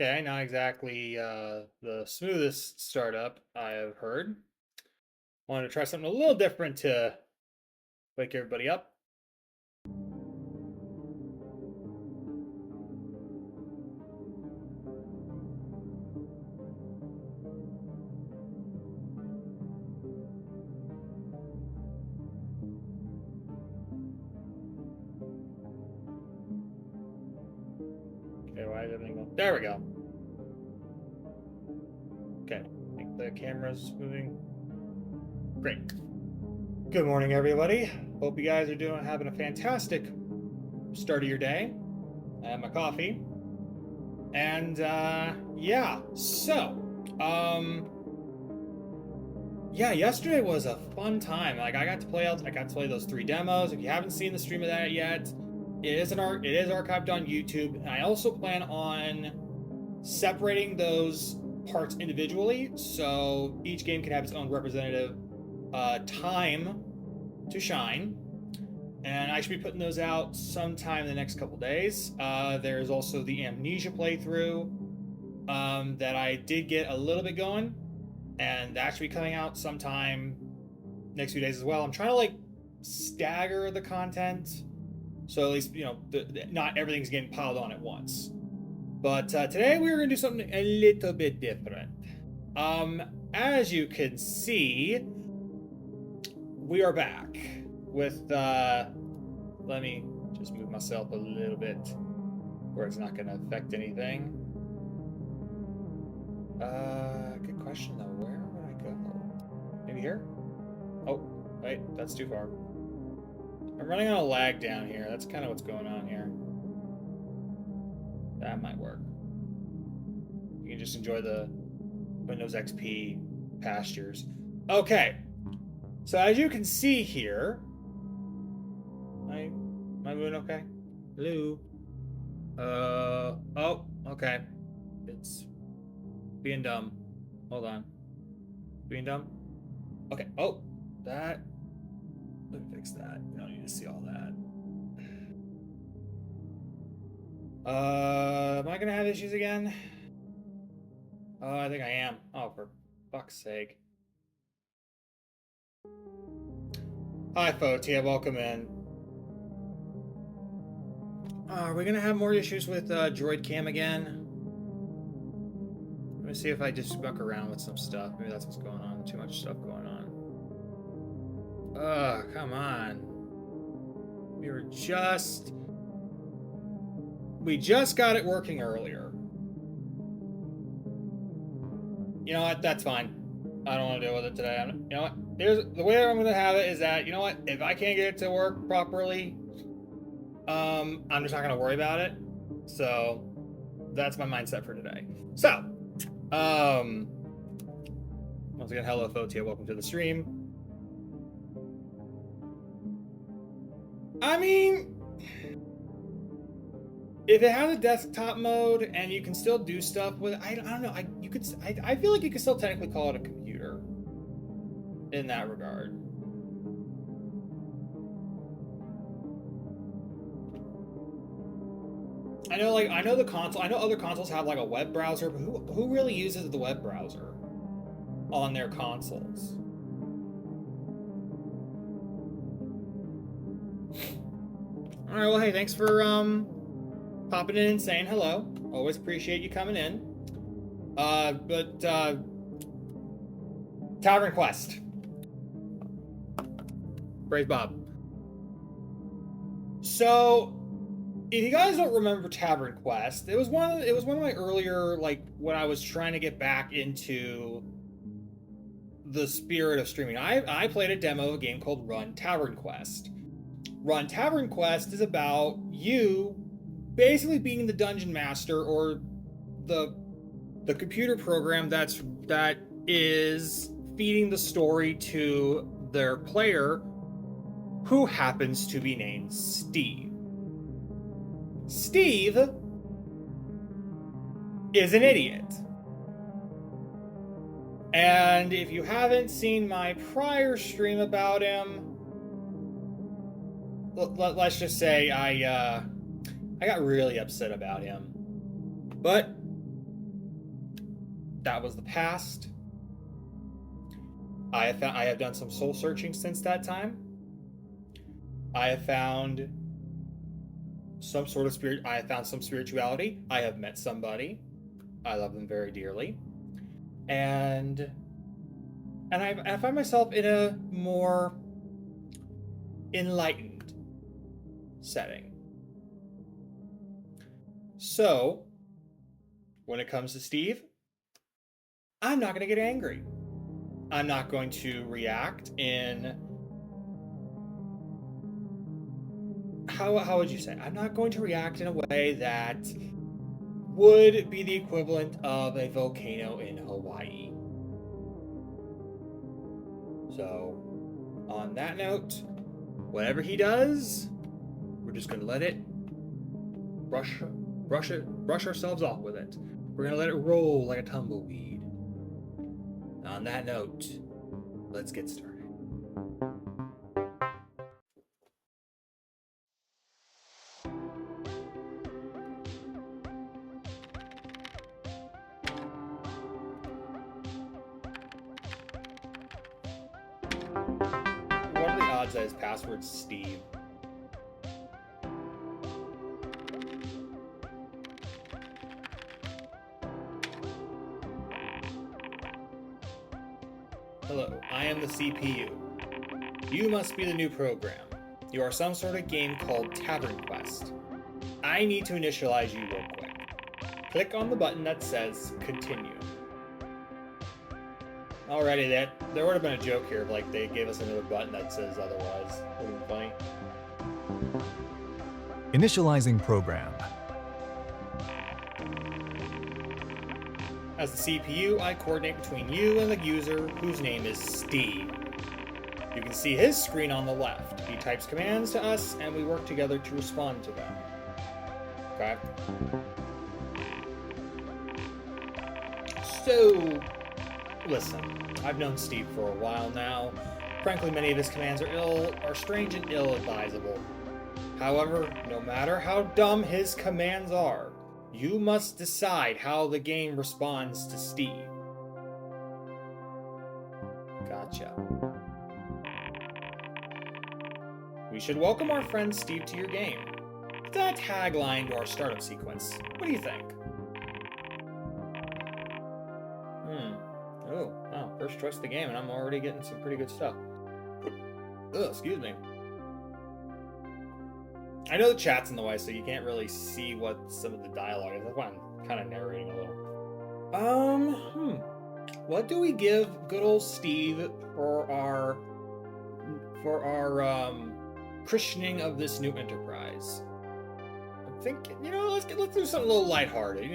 Okay, not exactly the smoothest startup I have heard. Wanted to try something a little different to wake everybody up. Okay, why is everything going? There we go. Okay, I think the camera's moving. Great. Good morning, everybody. Hope you guys are having a fantastic start of your day. I have my coffee. And yeah, so yeah, yesterday was a fun time. Like I got to play those 3 demos. If you haven't seen the stream of that yet, it is archived on YouTube. And I also plan on separating those parts individually, so each game can have its own representative time to shine. And I should be putting those out sometime in the next couple days. There's also the Amnesia playthrough that I did get a little bit going, and that should be coming out sometime next few days as well. I'm trying to like stagger the content, so at least not everything's getting piled on at once. But today we're going to do something a little bit different. As you can see, we are back with, let me just move myself a little bit where it's not going to affect anything. Good question though. Where would I go? Maybe here? Oh, wait, that's too far. I'm running on a lag down here. That's kind of what's going on here. That might work. You can just enjoy the Windows XP pastures. Okay. So as you can see here, am I moving okay? Hello. Oh, okay. It's being dumb. Hold on. Being dumb? Okay. Oh, that. Let me fix that. You don't need to see all that. Am I gonna have issues again? I think I am. Oh, for fuck's sake. Hi, Fotia. Welcome in. Are we gonna have more issues with Droid Cam again? Let me see if I just muck around with some stuff. Maybe that's what's going on. Too much stuff going on. Come on. We just got it working earlier. You know what? That's fine. I don't want to deal with it today. You know what? The way I'm going to have it is that, you know what? If I can't get it to work properly, I'm just not going to worry about it. So that's my mindset for today. So, once again, hello, Fotia. Welcome to the stream. I mean, if it has a desktop mode and you can still do stuff with it, I don't know. I feel like you could still technically call it a computer in that regard. I know the console. I know other consoles have like a web browser, but who really uses the web browser on their consoles? All right. Well, hey, thanks for popping in and saying hello. Always appreciate you coming in. But TavernQuest. Praise Bob. So, if you guys don't remember TavernQuest, it was one of my earlier, like, when I was trying to get back into the spirit of streaming. I played a demo of a game called Run TavernQuest. Run TavernQuest is about you basically being the dungeon master or the computer program that is feeding the story to their player, who happens to be named Steve. Steve is an idiot. And if you haven't seen my prior stream about him, let's just say I got really upset about him. But that was the past. I have done some soul searching since that time. I have found some sort of spirit. I have found some spirituality. I have met somebody. I love them very dearly, and I find myself in a more enlightened setting. So, when it comes to Steve, I'm not going to get angry. I'm not going to react in... How would you say? I'm not going to react in a way that would be the equivalent of a volcano in Hawaii. So, on that note, whatever he does, we're just going to let it brush ourselves off with it. We're going to let it roll like a tumbleweed. On that note, let's get started. What are the odds that his password's Steve? Hello, I am the CPU. You must be the new program. You are some sort of game called TavernQuest. I need to initialize you real quick. Click on the button that says Continue. Alrighty, there would have been a joke here if like they gave us another button that says otherwise. Wouldn't it be funny? Initializing program. As the CPU, I coordinate between you and the user whose name is Steve. You can see his screen on the left. He types commands to us and we work together to respond to them. Okay? So, listen, I've known Steve for a while now. Frankly, many of his commands are strange and ill-advisable. However, no matter how dumb his commands are, you must decide how the game responds to Steve. Gotcha. We should welcome our friend Steve to your game. It's a tagline to our startup sequence. What do you think? Oh, wow. First choice of the game, and I'm already getting some pretty good stuff. Ugh, excuse me. I know the chat's in the way, so you can't really see what some of the dialogue is. That's why I'm kind of narrating a little. What do we give good old Steve for our christening of this new enterprise? I'm thinking, let's do something a little lighthearted.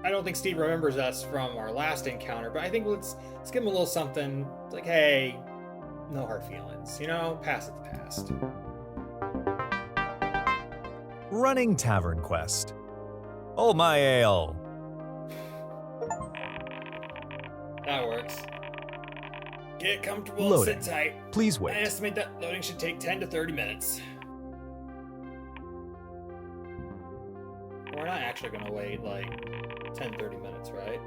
I don't think Steve remembers us from our last encounter, but I think let's give him a little something. It's like, hey, no hard feelings. Past is the past. Running TavernQuest. Oh my ale. That works. Get comfortable Loading. and sit tight. Please wait. I estimate that loading should take 10 to 30 minutes. We're not actually going to wait like 10, 30 minutes, right?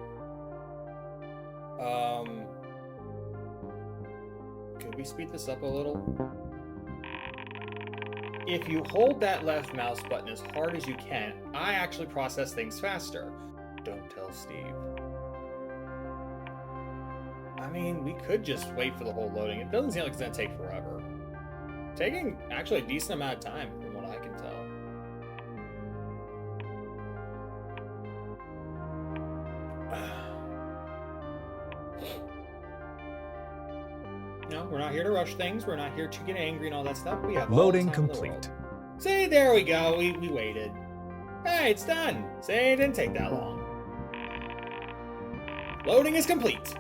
Could we speed this up a little? If you hold that left mouse button as hard as you can, I actually process things faster. Don't tell Steve. I mean, we could just wait for the whole loading. It doesn't seem like it's going to take forever. Taking actually a decent amount of time from what I can tell. No, we're not here to rush things. We're not here to get angry and all that stuff. We have Loading all the time in the complete. world. See, there we go. We waited. Hey, it's done. See, it didn't take that long. Loading is complete.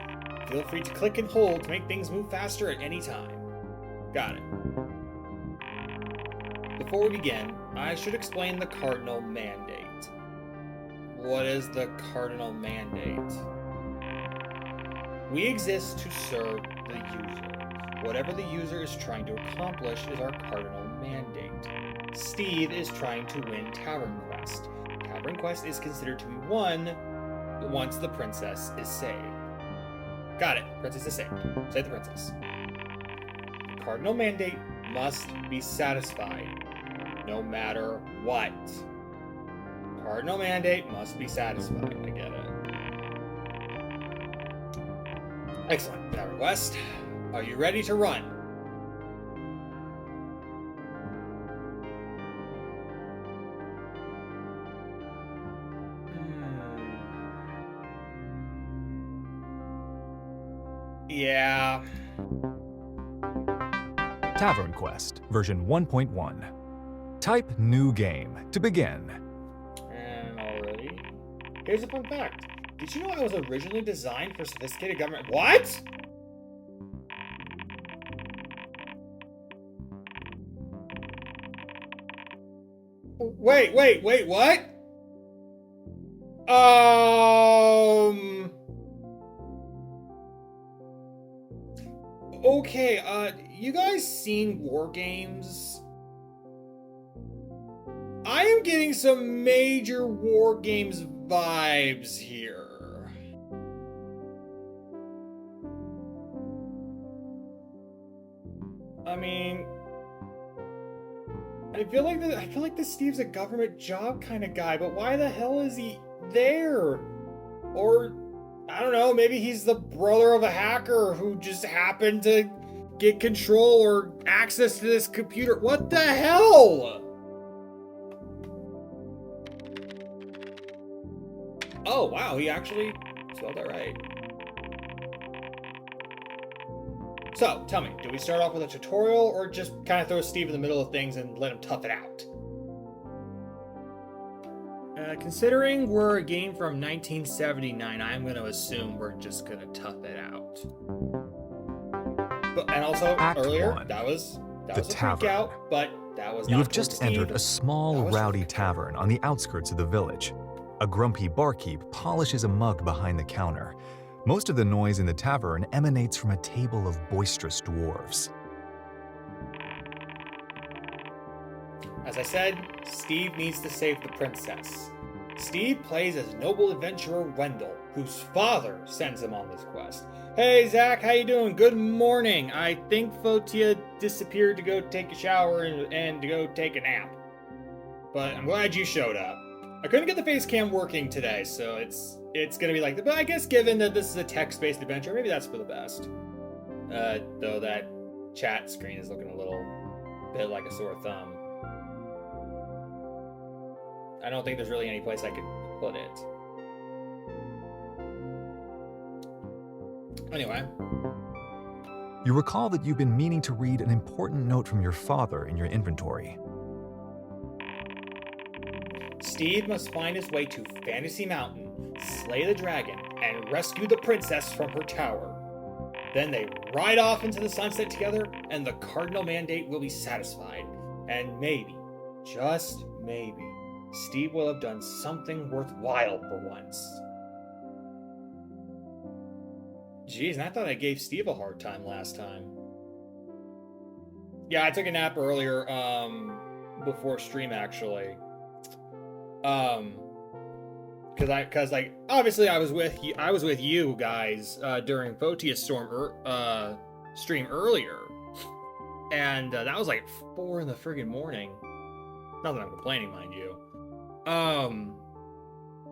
Feel free to click and hold to make things move faster at any time. Got it. Before we begin, I should explain the cardinal mandate. What is the cardinal mandate? We exist to serve the user. Whatever the user is trying to accomplish is our cardinal mandate. Steve is trying to win TavernQuest. TavernQuest is considered to be won once the princess is saved. Got it. Princess is saved. Save the princess. The cardinal mandate must be satisfied, no matter what. Cardinal mandate must be satisfied. I get it. Excellent. TavernQuest, are you ready to run? Yeah. TavernQuest, version 1.1. Type new game to begin. And already. Here's a fun fact. Did you know I was originally designed for sophisticated government? What? Wait, what? Okay, you guys seen War Games? I am getting some major War Games vibes here. I mean, I feel like this Steve's a government job kind of guy, but why the hell is he there? Or I don't know, maybe he's the brother of a hacker who just happened to get control or access to this computer. What the hell? Oh, wow, he actually spelled that right. So, tell me, do we start off with a tutorial or just kind of throw Steve in the middle of things and let him tough it out? Considering we're a game from 1979, I'm going to assume we're just going to tough it out. But, and also, Act earlier, one. that was a Tavern. freak out, but that was not You have towards just Steve. entered a small, rowdy tavern on the outskirts of the village. A grumpy barkeep polishes a mug behind the counter. Most of the noise in the tavern emanates from a table of boisterous dwarves. As I said, Steve needs to save the princess. Steve plays as noble adventurer Wendell, whose father sends him on this quest. Hey Zach, how you doing? Good morning. I think Fotia disappeared to go take a shower and to go take a nap. But I'm glad you showed up. I couldn't get the face cam working today, so it's gonna be like that. But I guess given that this is a text-based adventure, maybe that's for the best. Though that chat screen is looking a little bit like a sore thumb. I don't think there's really any place I could put it. Anyway. You recall that you've been meaning to read an important note from your father in your inventory. Steve must find his way to Fantasy Mountain, slay the dragon, and rescue the princess from her tower. Then they ride off into the sunset together, and the cardinal mandate will be satisfied. And maybe, just maybe, Steve will have done something worthwhile for once. Jeez, and I thought I gave Steve a hard time last time. Yeah, I took a nap earlier, before stream actually. Cause like obviously I was with you guys during Fotia stream earlier, and that was like 4 in the friggin' morning. Not that I'm complaining, mind you.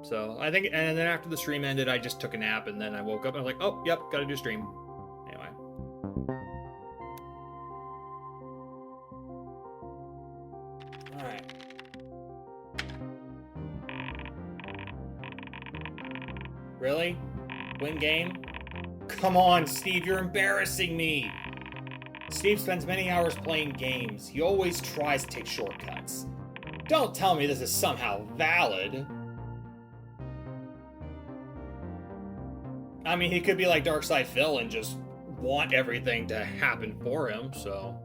So I think, and then after the stream ended, I just took a nap, and then I woke up and I was like, oh, yep, gotta do stream. Anyway. Alright. Really? Win game? Come on, Steve, you're embarrassing me! Steve spends many hours playing games. He always tries to take shortcuts. Don't tell me this is somehow valid. I mean, he could be like Darkside Phil and just want everything to happen for him, so...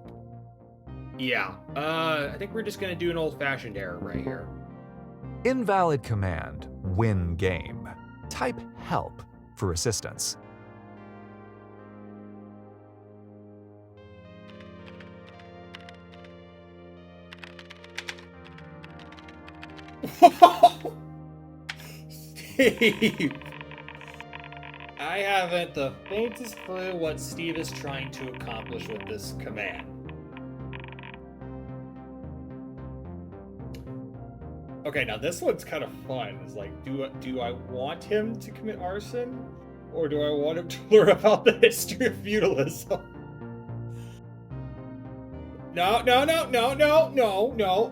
Yeah, I think we're just gonna do an old-fashioned error right here. Invalid command, win game. Type help for assistance. Steve! I haven't the faintest clue what Steve is trying to accomplish with this command. Okay, now this one's kind of fun. It's like, do I want him to commit arson? Or do I want him to learn about the history of feudalism? No.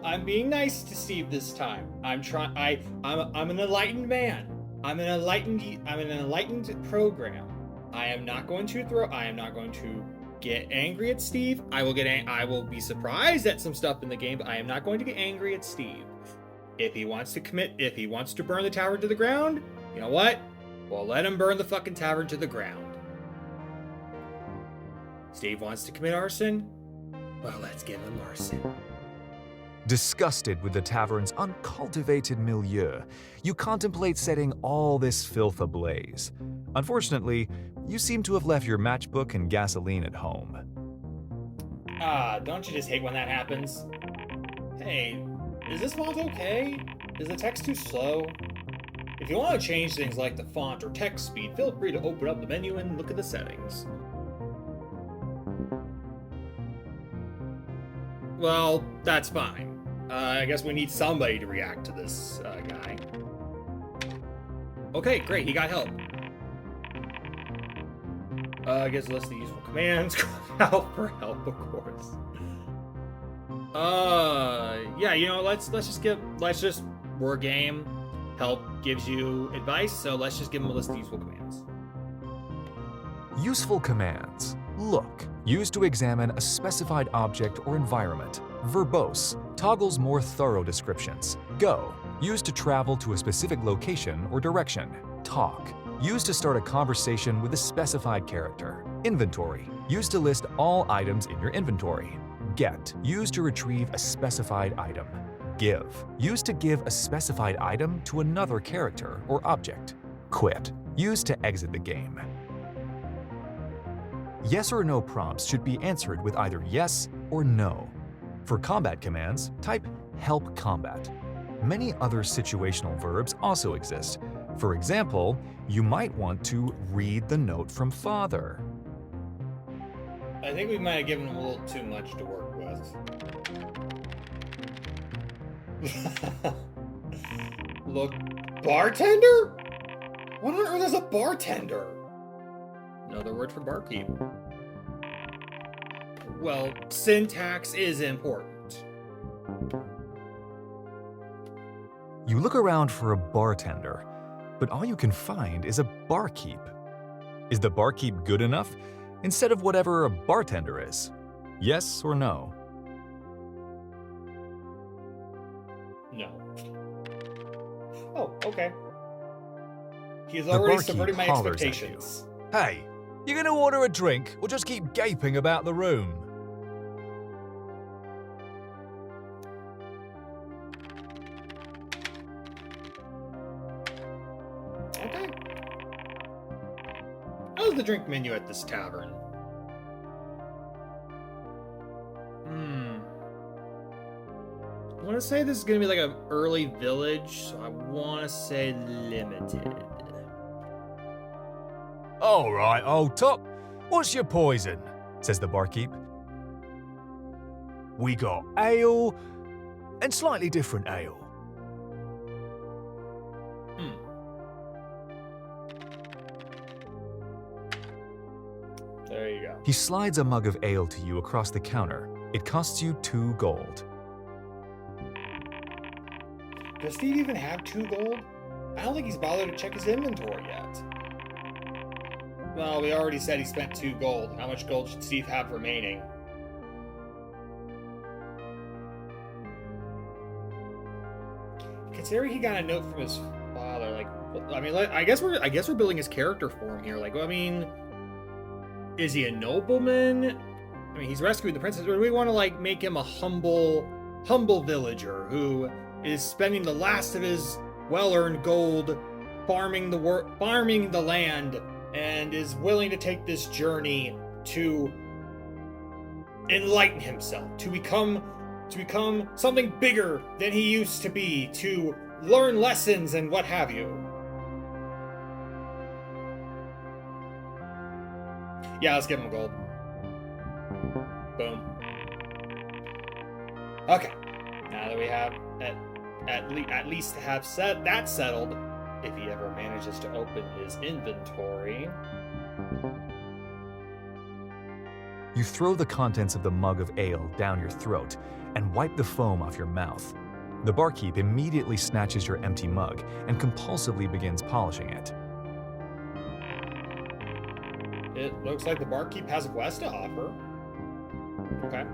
I'm being nice to Steve this time. I'm an enlightened man. I'm an enlightened program. I am not going to get angry at Steve. I will be surprised at some stuff in the game, but I am not going to get angry at Steve. If he wants to burn the tavern to the ground, you know what? Well, let him burn the fucking tavern to the ground. Steve wants to commit arson? Well, let's give him arson. Disgusted with the tavern's uncultivated milieu, you contemplate setting all this filth ablaze. Unfortunately, you seem to have left your matchbook and gasoline at home. Don't you just hate when that happens? Hey, is this font okay? Is the text too slow? If you want to change things like the font or text speed, feel free to open up the menu and look at the settings. Well, that's fine. I guess we need somebody to react to this guy. Okay, great, he got help. I guess list the useful commands. Help for help, of course. Yeah, you know, let's just we're game. Help gives you advice, so let's just give him a list of useful commands. Useful commands. Look, used to examine a specified object or environment. Verbose, toggles more thorough descriptions. Go, used to travel to a specific location or direction. Talk, used to start a conversation with a specified character. Inventory, used to list all items in your inventory. Get, used to retrieve a specified item. Give, used to give a specified item to another character or object. Quit, used to exit the game. Yes or no prompts should be answered with either yes or no. For combat commands, type help combat. Many other situational verbs also exist. For example, you might want to read the note from Father. I think we might have given him a little too much to work with. Look, bartender? What on earth is a bartender? Another word for barkeep. Well, syntax is important. You look around for a bartender, but all you can find is a barkeep. Is the barkeep good enough instead of whatever a bartender is? Yes or no? No. Oh, okay. He's already subverting my expectations. Hey, you gonna order a drink or just keep gaping about the room? Okay. How's the drink menu at this tavern? I want to say this is going to be like an early village, so I want to say limited. All right, old top. What's your poison? Says the barkeep. We got ale and slightly different ale. There you go. He slides a mug of ale to you across the counter. It costs you 2 gold. Does Steve even have 2 gold? I don't think he's bothered to check his inventory yet. Well, we already said he spent 2 gold. How much gold should Steve have remaining? Considering he got a note from his father, like, I mean, I guess we're building his character for him here. Like, I mean, is he a nobleman? I mean, he's rescuing the princess. Or do we want to like make him a humble villager who is spending the last of his well-earned gold farming the land, and is willing to take this journey to enlighten himself, to become something bigger than he used to be, to learn lessons and what have you. Yeah, let's give him gold. Boom. Okay. Now that we have at least have that settled, if he ever manages to open his inventory. You throw the contents of the mug of ale down your throat and wipe the foam off your mouth. The barkeep immediately snatches your empty mug and compulsively begins polishing it. It looks like the barkeep has a quest to offer. Okay.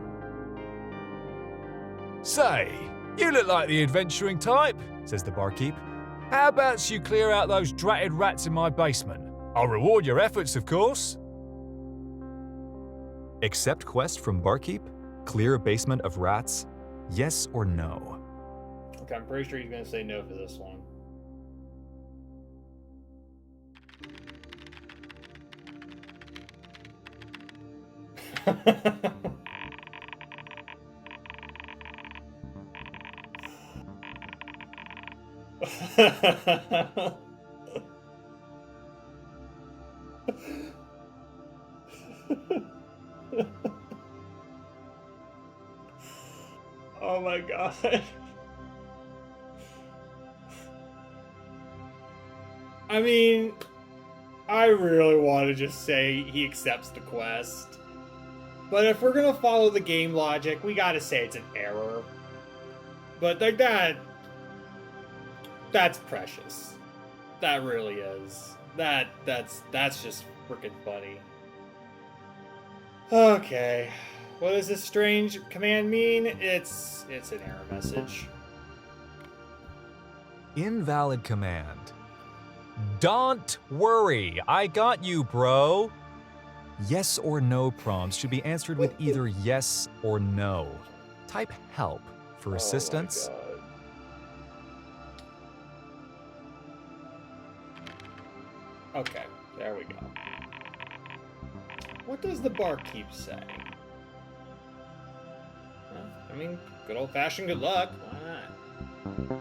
Say, you look like the adventuring type, says the barkeep. How about you clear out those dratted rats in my basement? I'll reward your efforts, of course. Accept quest from barkeep? Clear a basement of rats? Yes or no? Okay, I'm pretty sure he's going to say no for this one. Oh my god. I mean, I really want to just say he accepts the quest. But if we're gonna follow the game logic, we gotta say it's an error. But like that's precious. That really is. That's just freaking funny. Okay. What does this strange command mean? It's an error message. Invalid command. Don't worry, I got you, bro. Yes or no prompts should be answered with either yes or no. Type help for assistance. Oh my God. Okay, there we go. What does the barkeep say? I mean, good old-fashioned good luck. Why not?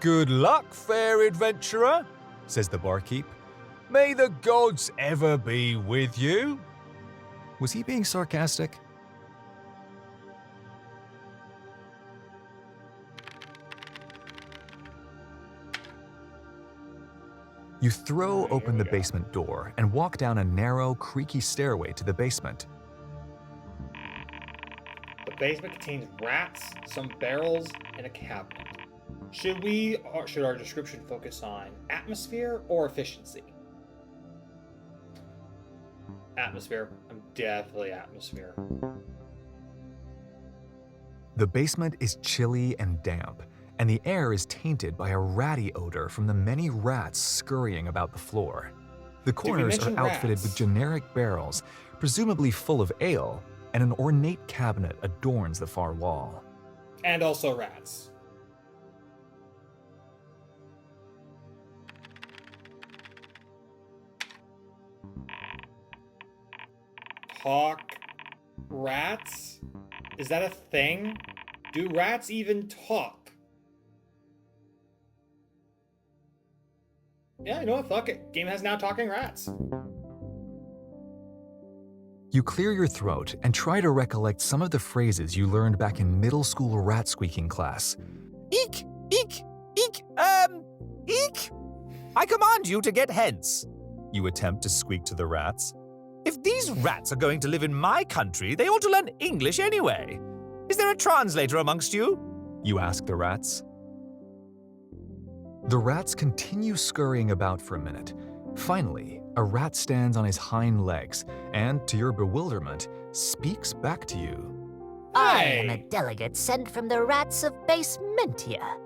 Good luck, fair adventurer, says the barkeep. May the gods ever be with you. Was he being sarcastic? You throw open the basement door and walk down a narrow, creaky stairway to the basement. The basement contains rats, some barrels, and a cabinet. Should our description focus on atmosphere or efficiency? Atmosphere. I'm definitely atmosphere. The basement is chilly and damp, and the air is tainted by a ratty odor from the many rats scurrying about the floor. The corners are outfitted with generic barrels, presumably full of ale, and an ornate cabinet adorns the far wall. And also rats. Talk rats? Is that a thing? Do rats even talk? Yeah, you know what? Fuck it. Game has now talking rats. You clear your throat and try to recollect some of the phrases you learned back in middle school rat squeaking class. Eek, eek, eek, eek. I command you to get hence. You attempt to squeak to the rats. If these rats are going to live in my country, they ought to learn English anyway. Is there a translator amongst you? You ask the rats. The rats continue scurrying about for a minute. Finally, a rat stands on his hind legs and, to your bewilderment, speaks back to you. I am a delegate sent from the rats of Basementia.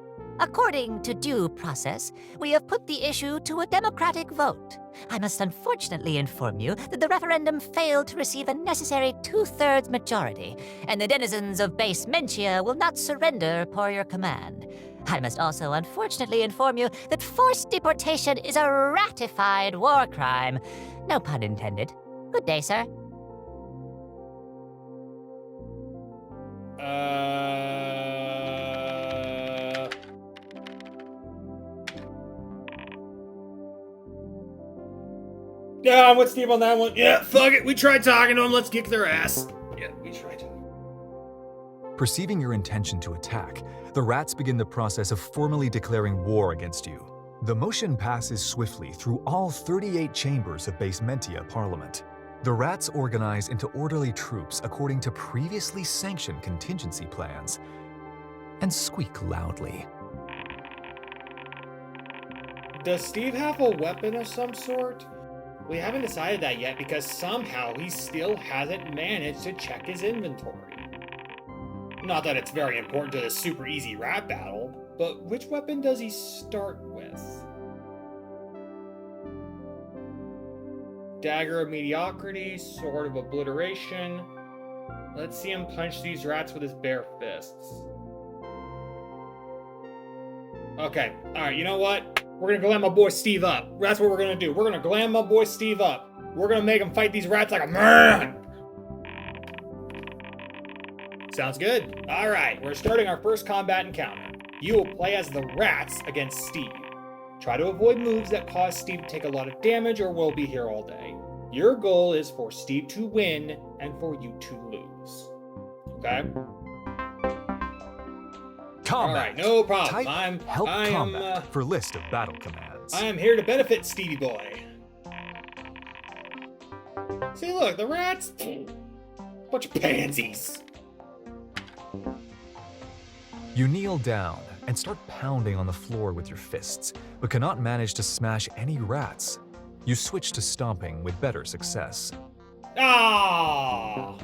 According to due process, we have put the issue to a democratic vote. I must unfortunately inform you that the referendum failed to receive a necessary 2/3 majority, and the denizens of Basementia will not surrender per your command. I must also unfortunately inform you that forced deportation is a ratified war crime. No pun intended. Good day, sir. Yeah, I'm with Steve on that one. Yeah, fuck it. We tried talking to them. Let's kick their ass. Yeah, we tried to. Perceiving your intention to attack, the rats begin the process of formally declaring war against you. The motion passes swiftly through all 38 chambers of Basementia Parliament. The rats organize into orderly troops according to previously sanctioned contingency plans and squeak loudly. Does Steve have a weapon of some sort? We haven't decided that yet because somehow he still hasn't managed to check his inventory. Not that it's very important to the super easy rat battle, but which weapon does he start with? Dagger of mediocrity, sword of obliteration. Let's see him punch these rats with his bare fists. Okay, alright, you know what? We're gonna glam my boy Steve up. That's what we're gonna do. We're gonna glam my boy Steve up. We're gonna make him fight these rats like a man! Sounds good. Alright, we're starting our first combat encounter. You will play as the rats against Steve. Try to avoid moves that cause Steve to take a lot of damage or we'll be here all day. Your goal is for Steve to win and for you to lose. Okay? Combat. Alright, no problem. Type help combat for list of battle commands. I am here to benefit Stevie Boy. See, look, the rats. Bunch of pansies. You kneel down and start pounding on the floor with your fists, but cannot manage to smash any rats. You switch to stomping with better success. Ah!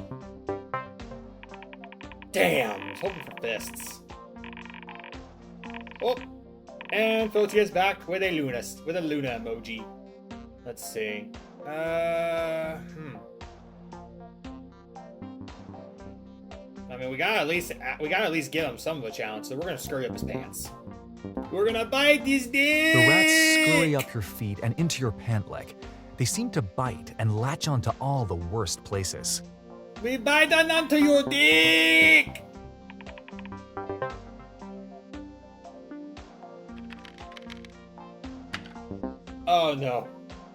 Damn, I was hoping for fists. Oh, and Fotia's back with a Luna emoji. Let's see. I mean, we gotta at least give him some of a challenge, so we're gonna scurry up his pants. We're gonna bite this dick! The rats scurry up your feet and into your pant leg. They seem to bite and latch onto all the worst places. We bite onto your dick! Oh no.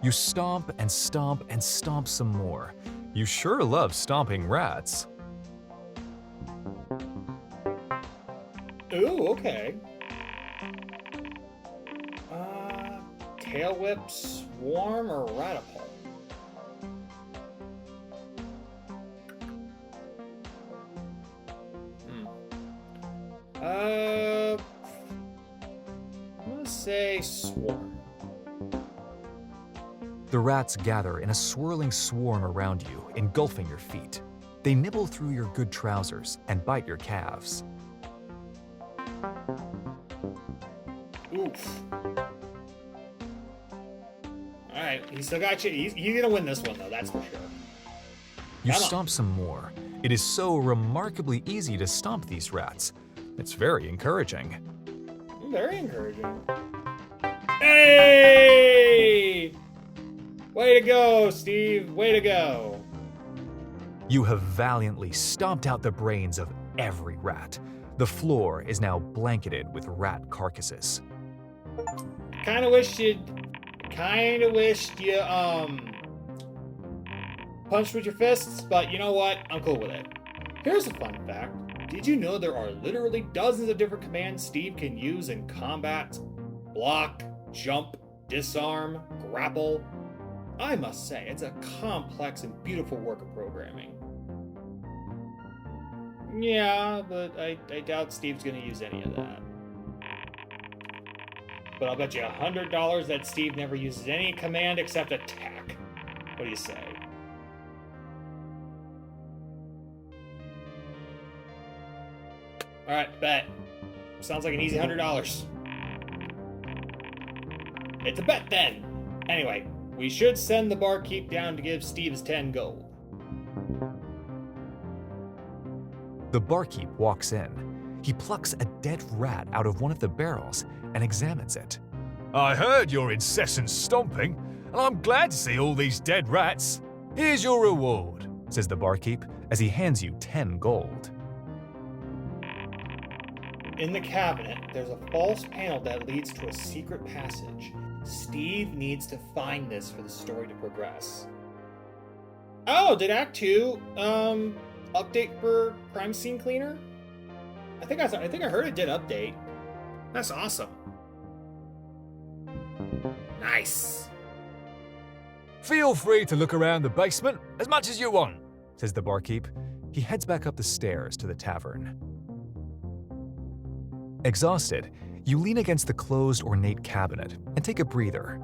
You stomp and stomp and stomp some more. You sure love stomping rats. Ooh, okay. Tail whip, swarm, or ratapult? I'm gonna say swarm. The rats gather in a swirling swarm around you, engulfing your feet. They nibble through your good trousers and bite your calves. Oof. Alright, he still got you. He's gonna win this one, though, that's for sure. You stomp some more. It is so remarkably easy to stomp these rats. It's very encouraging. Very encouraging. Hey! Way to go, Steve. Way to go. You have valiantly stomped out the brains of every rat. The floor is now blanketed with rat carcasses. Kinda wished you punched with your fists, but you know what? I'm cool with it. Here's a fun fact. Did you know there are literally dozens of different commands Steve can use in combat? Block, jump, disarm, grapple. I must say, it's a complex and beautiful work of programming. Yeah, but I doubt Steve's gonna use any of that. But I'll bet you $100 that Steve never uses any command except attack. What do you say? Alright, bet. Sounds like an easy $100. It's a bet then! Anyway, we should send the barkeep down to give Steve his 10 gold. The barkeep walks in. He plucks a dead rat out of one of the barrels and examines it. I heard your incessant stomping, and I'm glad to see all these dead rats. Here's your reward, says the barkeep as he hands you 10 gold. In the cabinet, there's a false panel that leads to a secret passage. Steve needs to find this for the story to progress. Oh, did Act 2 update for Crime Scene Cleaner? I think I heard it did update. That's awesome. Nice. Feel free to look around the basement as much as you want, says the barkeep. He heads back up the stairs to the tavern. Exhausted, you lean against the closed ornate cabinet and take a breather.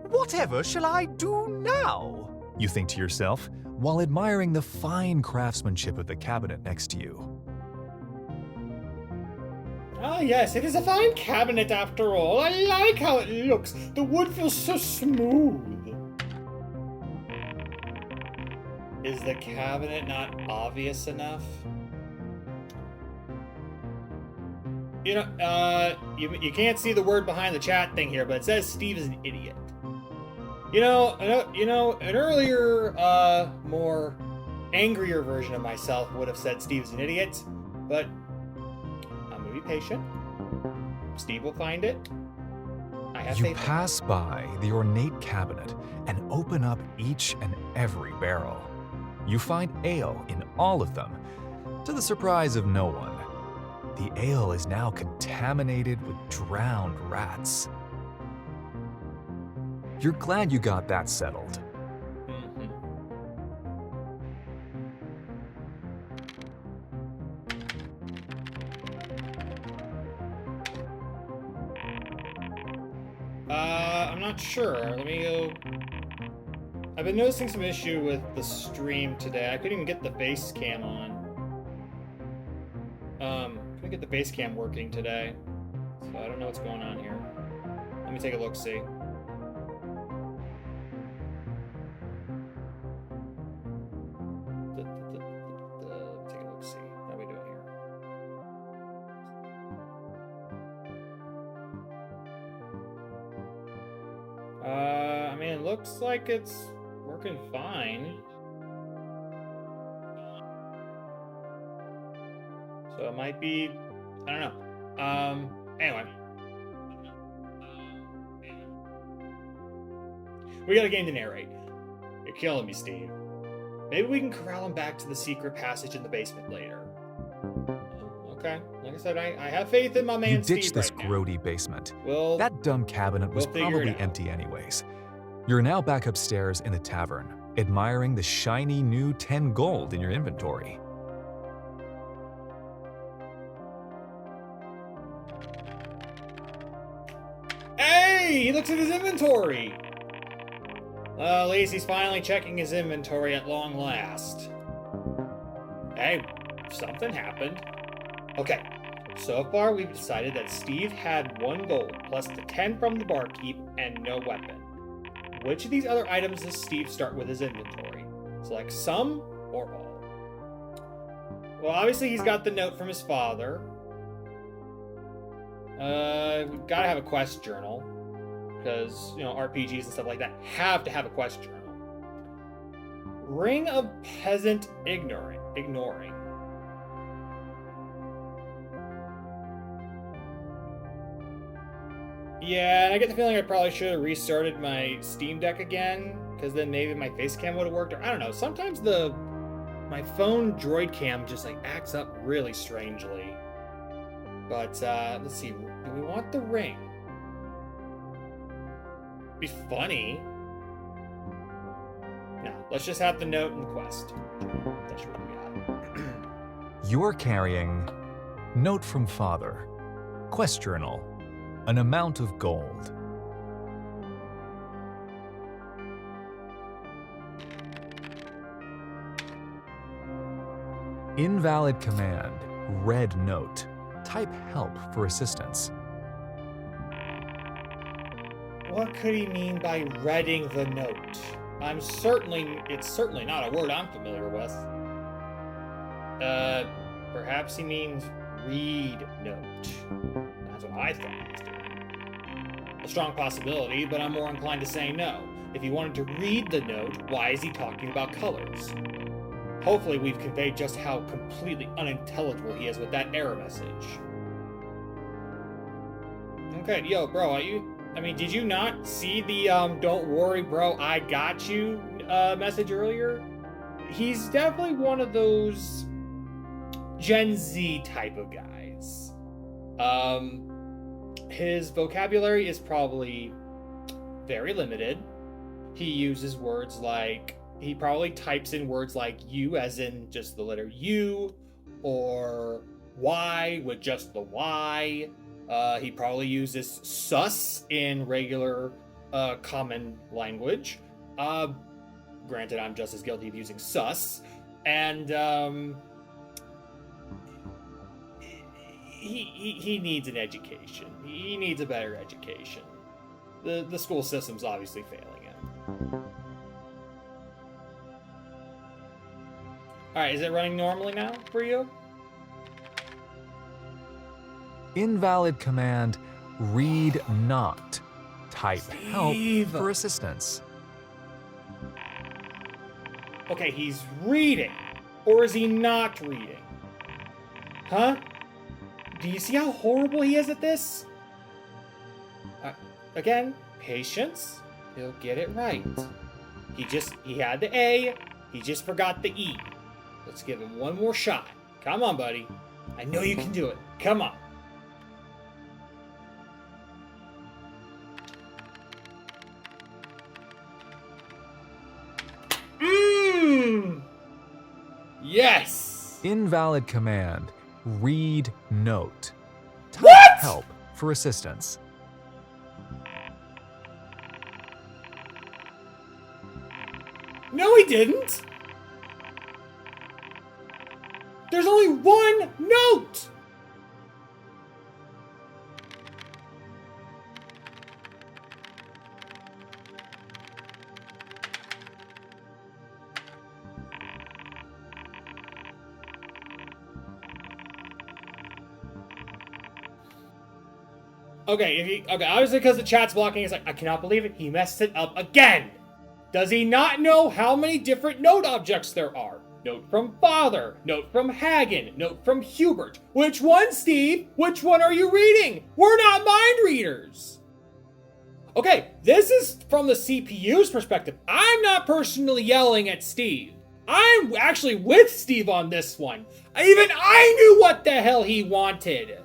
Whatever shall I do now? You think to yourself, while admiring the fine craftsmanship of the cabinet next to you. Ah, yes, it is a fine cabinet after all. I like how it looks. The wood feels so smooth. Is the cabinet not obvious enough? You know, you can't see the word behind the chat thing here, but it says Steve is an idiot. You know, an earlier, more angrier version of myself would have said Steve's an idiot, but I'm gonna be patient. Steve will find it. I have You faith. pass by the ornate cabinet and open up each and every barrel. You find ale in all of them, to the surprise of no one. The ale is now contaminated with drowned rats. You're glad you got that settled. Mhm. I'm not sure. Let me go. I've been noticing some issue with the stream today. I couldn't even get the face cam on. Couldn't get the face cam working today. So I don't know what's going on here. Let me take a look, see. Take a look, see. How we doing here? I mean, it looks like it's working fine. So it might be, I don't know. Anyway. We got a game to narrate. You're killing me, Steve. Maybe we can corral him back to the secret passage in the basement later. Okay. Like I said, I have faith in my man You ditch Steve this right now. grody basement. Well, That dumb cabinet was we'll figure it probably out. empty anyways. You're now back upstairs in the tavern, admiring the shiny new 10 gold in your inventory. Hey, he looks at his inventory. At least he's finally checking his inventory at long last. Hey, something happened. Okay, so far we've decided that Steve had 1 gold plus the 10 from the barkeep and no weapon. Which of these other items does Steve start with his inventory? Select some or all. Well, obviously he's got the note from his father. We've got to have a quest journal. Because, you know, RPGs and stuff like that have to have a quest journal. Ring of Peasant Ignoring. Yeah, and I get the feeling I probably should have restarted my Steam Deck again, because then maybe my face cam would have worked, or I don't know. Sometimes my phone droid cam just like acts up really strangely. But let's see, do we want the ring? Be funny. No, let's just have the note and the quest. That's what we got. You're carrying note from father, quest journal, an amount of gold. Invalid command, red note. Type help for assistance. What could he mean by reading the note? It's certainly not a word I'm familiar with. Perhaps he means read note. That's what I thought he was doing. A strong possibility, but I'm more inclined to say no. If he wanted to read the note, why is he talking about colors? Hopefully we've conveyed just how completely unintelligible he is with that error message. Okay, yo, bro, I mean, did you not see the "Don't worry, bro, I got you" message earlier? He's definitely one of those Gen Z type of guys. His vocabulary is probably very limited. He uses words like, he probably types in words like "you" as in just the letter U, or "y" with just the Y. He probably uses "sus" in regular common language. Granted, I'm just as guilty of using "sus." And he needs an education. He needs a better education. The school system's obviously failing him. Alright, is it running normally now for you? Invalid command, read not. Type help Steve. for assistance. Okay, he's reading. Or is he not reading? Huh? Do you see how horrible he is at this? Again, patience. He'll get it right. He had the A, he just forgot the E. Let's give him one more shot. Come on, buddy. I know you can do it. Come on. Yes! Invalid command, read note. Type What? help for assistance. No, he didn't! There's only one note! Okay, obviously because the chat's blocking, it's like, I cannot believe it, he messed it up again! Does he not know how many different note objects there are? Note from father, note from Hagen, note from Hubert. Which one, Steve? Which one are you reading? We're not mind readers! Okay, this is from the CPU's perspective. I'm not personally yelling at Steve. I'm actually with Steve on this one. Even I knew what the hell he wanted.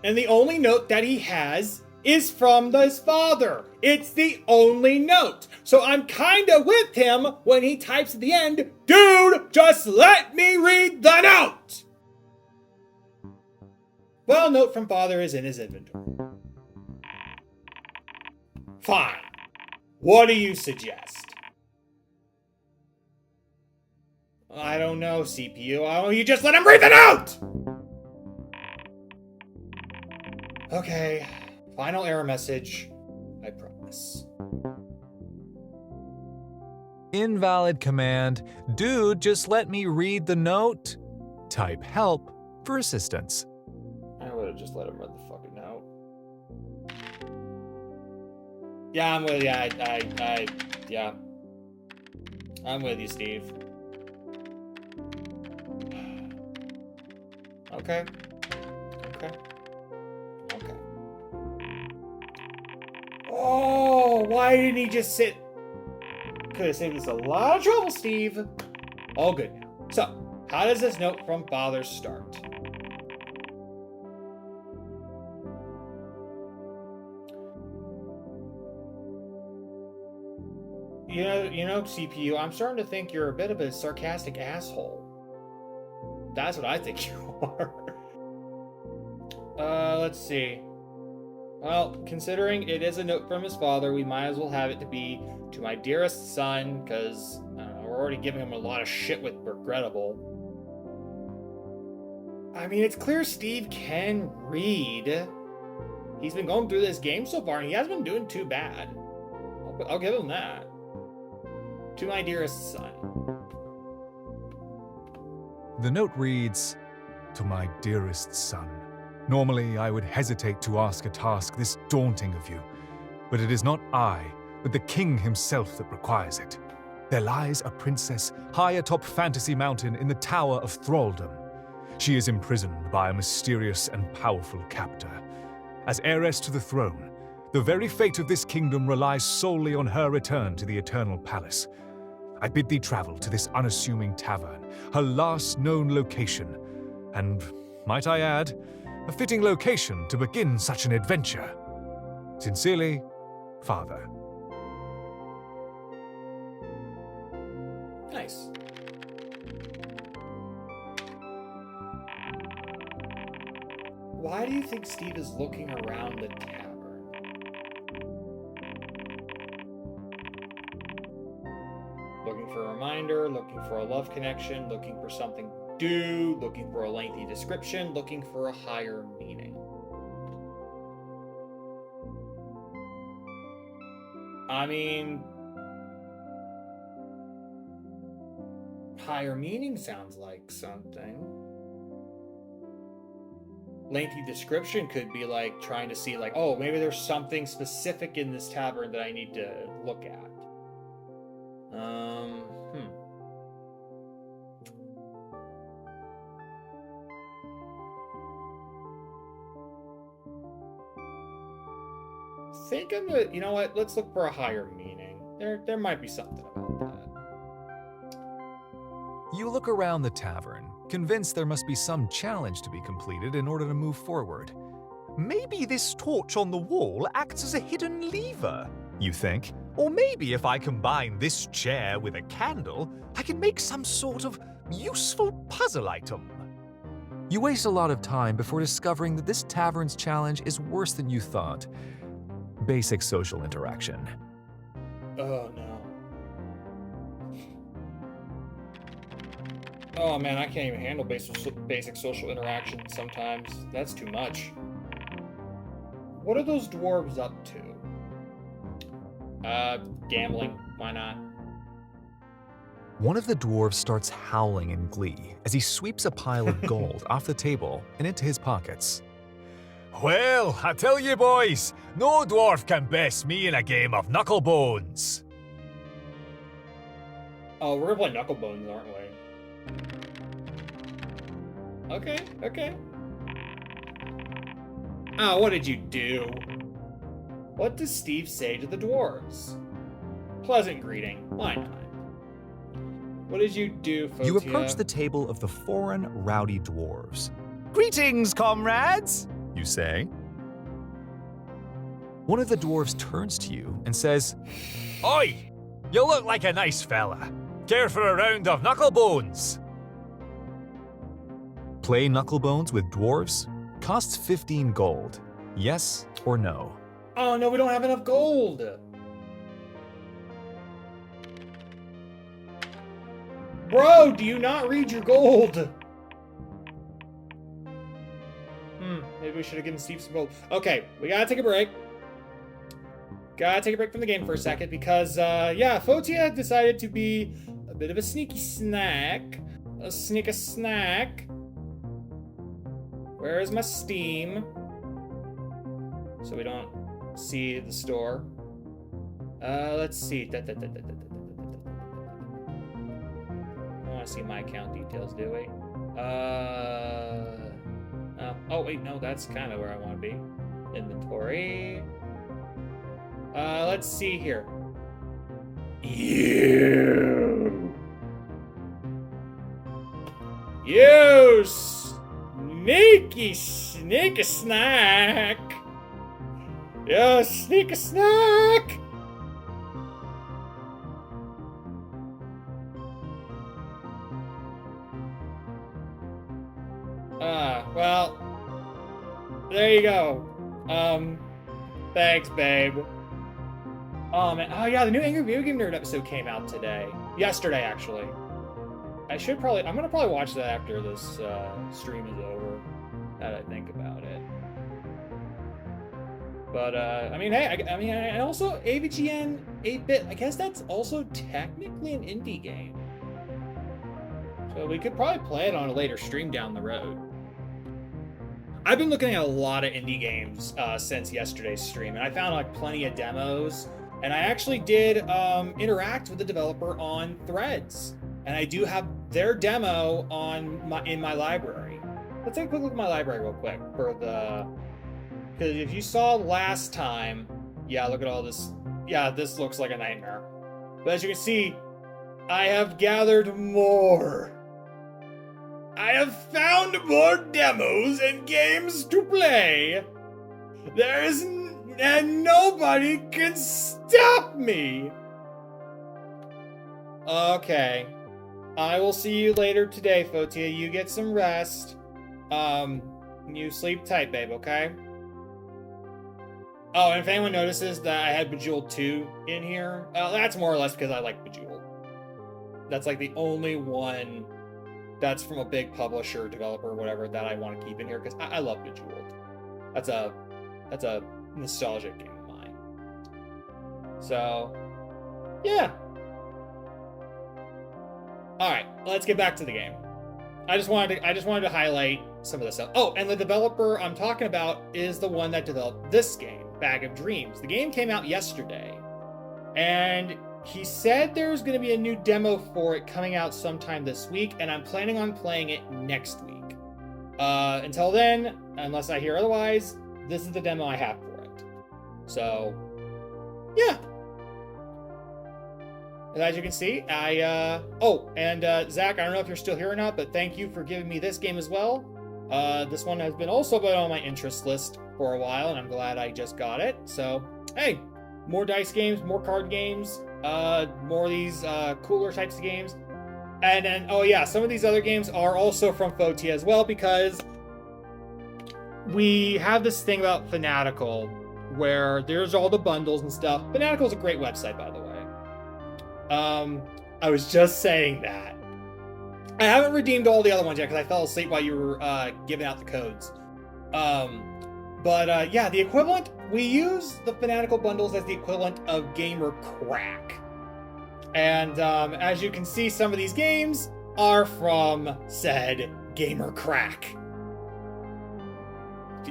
And the only note that he has is from his father. It's the only note. So I'm kinda with him when he types at the end, "Dude, just let me read the note!" Well, note from father is in his inventory. Fine. What do you suggest? I don't know, CPU. Oh, you just let him read the note! Okay. Final error message. I promise. Invalid command, dude, just let me read the note. Type help for assistance. I would have just let him read the fucking note. Yeah, I'm with you. Yeah. I'm with you, Steve. Okay. Oh, why didn't he just sit? Could have saved us a lot of trouble, Steve. All good now. So, how does this note from father start? You know, CPU, I'm starting to think you're a bit of a sarcastic asshole. That's what I think you are. Let's see. Well, considering it is a note from his father, we might as well have it to be "To my dearest son," because we're already giving him a lot of shit with regrettable. I mean, it's clear Steve can read. He's been going through this game so far, and he hasn't been doing too bad. I'll give him that. "To my dearest son." The note reads, "To my dearest son. Normally, I would hesitate to ask a task this daunting of you, but it is not I, but the king himself that requires it. There lies a princess high atop Fantasy Mountain in the Tower of Thraldom. She is imprisoned by a mysterious and powerful captor. As heiress to the throne, the very fate of this kingdom relies solely on her return to the Eternal Palace. I bid thee travel to this unassuming tavern, her last known location, and, might I add, a fitting location to begin such an adventure. Sincerely, Father. Nice. Why do you think Steve is looking around the tavern? Looking for a reminder, looking for a love connection, looking for something to do, looking for a lengthy description, looking for a higher meaning. I mean, higher meaning sounds like something. Lengthy description could be like trying to see like, oh, maybe there's something specific in this tavern that I need to look at. Think of it, you know what? Let's look for a higher meaning. There might be something about that. You look around the tavern, convinced there must be some challenge to be completed in order to move forward. Maybe this torch on the wall acts as a hidden lever, you think. Or maybe if I combine this chair with a candle, I can make some sort of useful puzzle item. You waste a lot of time before discovering that this tavern's challenge is worse than you thought. Basic social interaction. Oh no. Oh man, I can't even handle basic social interaction sometimes. That's too much. What are those dwarves up to? Gambling. Why not? One of the dwarves starts howling in glee as he sweeps a pile of gold off the table and into his pockets. Well, I tell you boys, no dwarf can best me in a game of knucklebones. Oh, we're gonna play Knucklebones, aren't we? Okay. Oh, what did you do? What does Steve say to the dwarves? Pleasant greeting. Why not? What did you do, Fotia? You approach the table of the foreign, rowdy dwarves. Greetings, comrades! You say. One of the dwarves turns to you and says, Oi! You look like a nice fella. Care for a round of knucklebones? Play Knucklebones with dwarves? Costs 15 gold. Yes or no? Oh no, we don't have enough gold! Bro, do you not read your gold? Maybe we should have given Steve some gold. Okay, we gotta take a break. Gotta take a break from the game for a second because, yeah, Fotia decided to be a bit of a sneaky snack. A snack. Where is my Steam? So we don't see the store. Let's see. I don't want to see my account details, do we? Oh wait, no, that's kind of where I want to be. Inventory. Let's see here. You sneaky snack. You sneaky snack. Well, there you go. Thanks, babe. Oh man, oh yeah, the new Angry Video Game Nerd episode came out yesterday actually. I'm gonna probably watch that after this stream is over, now that I think about it. But, I mean, hey, and also AVGN 8-bit, I guess that's also technically an indie game. So we could probably play it on a later stream down the road. I've been looking at a lot of indie games since yesterday's stream, and I found like plenty of demos. And I actually did interact with the developer on Threads, and I do have their demo in my library. let's take a quick look at my library real quick for the, because if you saw last time, yeah, look at all this. Yeah, this looks like a nightmare. But as you can see, I have gathered more. I have found more demos and games to play. And nobody can stop me. Okay. I will see you later today, Fotia. You get some rest. You sleep tight, babe, okay? Oh, and if anyone notices that I had Bejeweled 2 in here, that's more or less because I like Bejeweled. That's like the only one that's from a big publisher, developer, whatever, that I want to keep in here, because I love Bejeweled. That's a nostalgic game of mine. So, yeah. Alright, let's get back to the game. I just wanted to highlight some of this stuff. Oh, and the developer I'm talking about is the one that developed this game, Bag of Dreams. The game came out yesterday, and he said there's going to be a new demo for it coming out sometime this week, and I'm planning on playing it next week. Until then, unless I hear otherwise, this is the demo I have for it. So, yeah. And as you can see, Zach, I don't know if you're still here or not, but thank you for giving me this game as well. This one has been also been on my interest list for a while, and I'm glad I just got it. So, hey, more dice games, more card games, more of these cooler types of games. And then, oh yeah, some of these other games are also from Fotia as well, because we have this thing about Fanatical, where there's all the bundles and stuff. Fanatical is a great website, by the way. I was just saying that. I haven't redeemed all the other ones yet because I fell asleep while you were giving out the codes. Yeah, the equivalent, we use the Fanatical bundles as the equivalent of Gamer Crack. And as you can see, some of these games are from said Gamer Crack.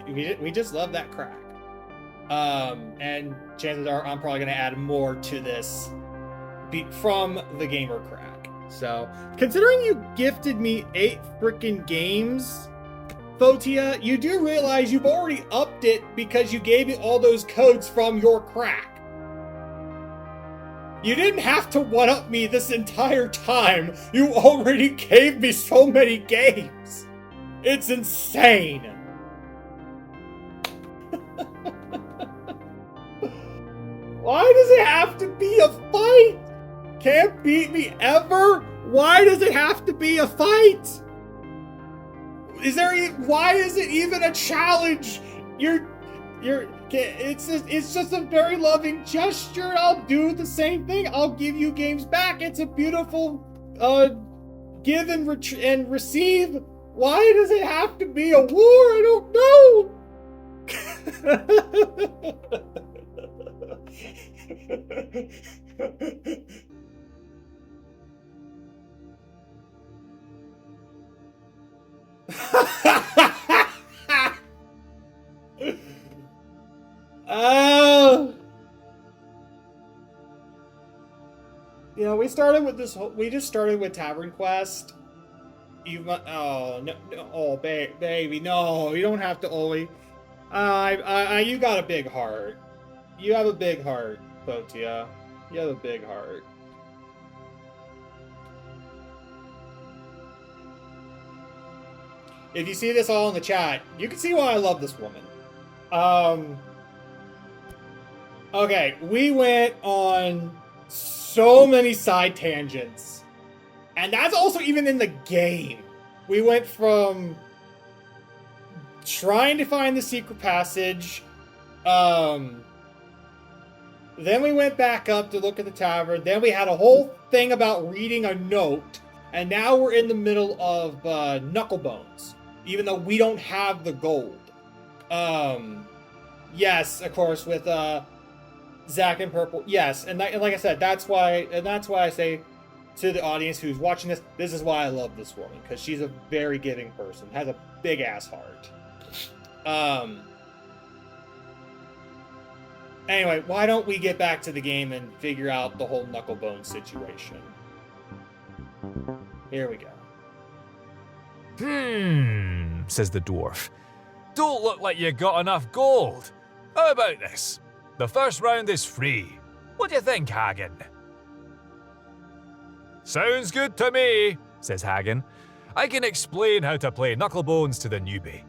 We just love that crack. And chances are I'm probably going to add more to this from the Gamer Crack. So, considering you gifted me 8 freaking games, Fotia, you do realize you've already upped it because you gave me all those codes from your crack. You didn't have to one-up me this entire time. You already gave me so many games. It's insane. Why does it have to be a fight? Can't beat me ever? Why does it have to be a fight? Why is it even a challenge? It's just a very loving gesture. I'll do the same thing. I'll give you games back. It's a beautiful give and receive. Why does it have to be a war? I don't know. You know, we started with this. We just started with TavernQuest. Baby, no, you don't have to only. You got a big heart. You have a big heart, Fotia. You have a big heart. If you see this all in the chat, you can see why I love this woman. Okay, we went on so many side tangents. And that's also even in the game. We went from trying to find the secret passage. Then we went back up to look at the tavern. Then we had a whole thing about reading a note. And now we're in the middle of Knucklebones. Even though we don't have the gold. Yes, of course, with Zach and Purple. Yes, and like I said, that's why I say to the audience who's watching this is why I love this woman, because she's a very giving person, has a big ass heart. Anyway, why don't we get back to the game and figure out the whole Knucklebone situation? Here we go. says the dwarf. Don't look like you got enough gold. How about this? The first round is free. What do you think, Hagen? Sounds good to me, says Hagen. I can explain how to play Knucklebones to the newbie.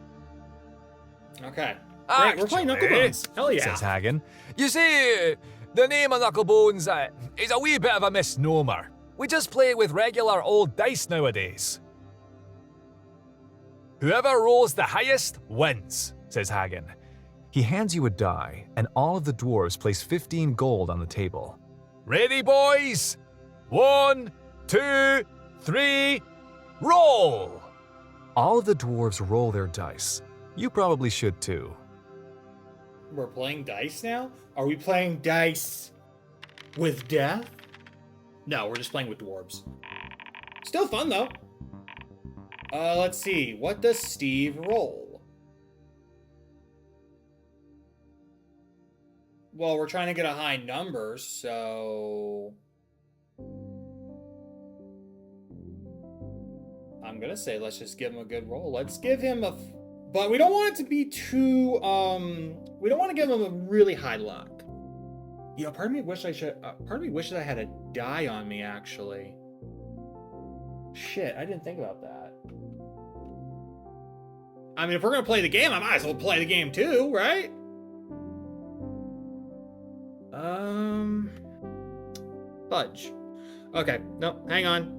Okay. Great, we're playing Knucklebones. Hell yeah. Says Hagen. You see, the name of Knucklebones is a wee bit of a misnomer. We just play with regular old dice nowadays. Whoever rolls the highest wins, says Hagen. He hands you a die, and all of the dwarves place 15 gold on the table. Ready, boys? 1, 2, 3, roll! All of the dwarves roll their dice. You probably should too. We're playing dice now? Are we playing dice with death? No, we're just playing with dwarves. Still fun, though. Let's see. What does Steve roll? Well, we're trying to get a high number, so... I'm gonna say let's just give him a good roll. Let's give him a... But we don't want it to be too, we don't want to give him a really high luck. Yeah, part of me wishes I had a die on me, actually. Shit, I didn't think about that. I mean, if we're gonna play the game, I might as well play the game too, right? Fudge. Okay, no, hang on.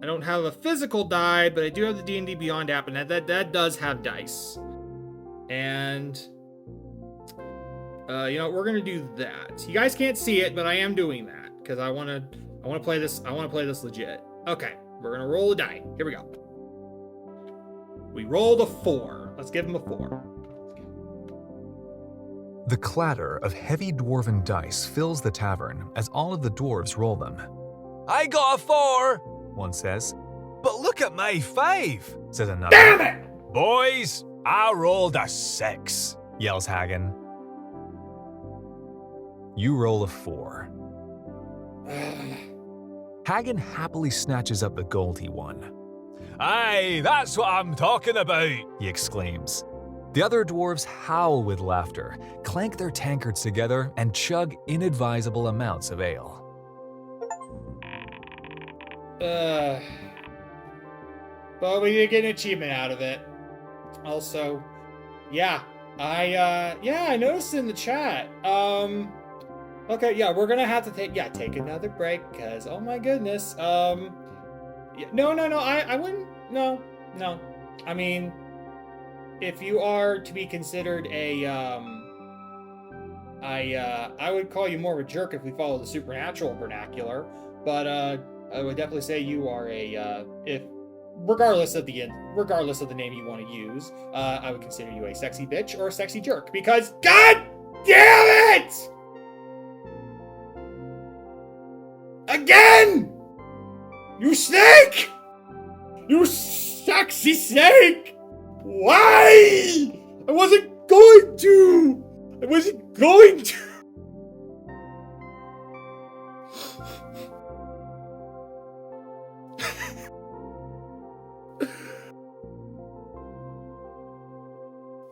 I don't have a physical die, but I do have the D&D Beyond app, and that does have dice. And you know, we're gonna do that. You guys can't see it, but I am doing that because I want to play this. I want to play this legit. Okay, we're gonna roll a die. Here we go. We rolled a 4. Let's give him a 4. The clatter of heavy dwarven dice fills the tavern as all of the dwarves roll them. I got a 4, One says. but look at my 5, Says another. Damn it! Boys, I rolled a 6. Yells Hagen. You roll a 4. Hagen happily snatches up the gold he won. Aye, that's what I'm talking about, He exclaims. The other dwarves howl with laughter, clank their tankards together, and chug inadvisable amounts of ale. But we did get an achievement out of it. Also, yeah, I noticed in the chat. Okay, yeah, we're gonna have to take another break because oh my goodness. No, I wouldn't. No. I mean, if you are to be considered a I would call you more of a jerk if we follow the supernatural vernacular, but I would definitely say you are regardless of the name you want to use, I would consider you a sexy bitch or a sexy jerk because God damn it! Again! You snake! You sexy snake! Why? I wasn't going to!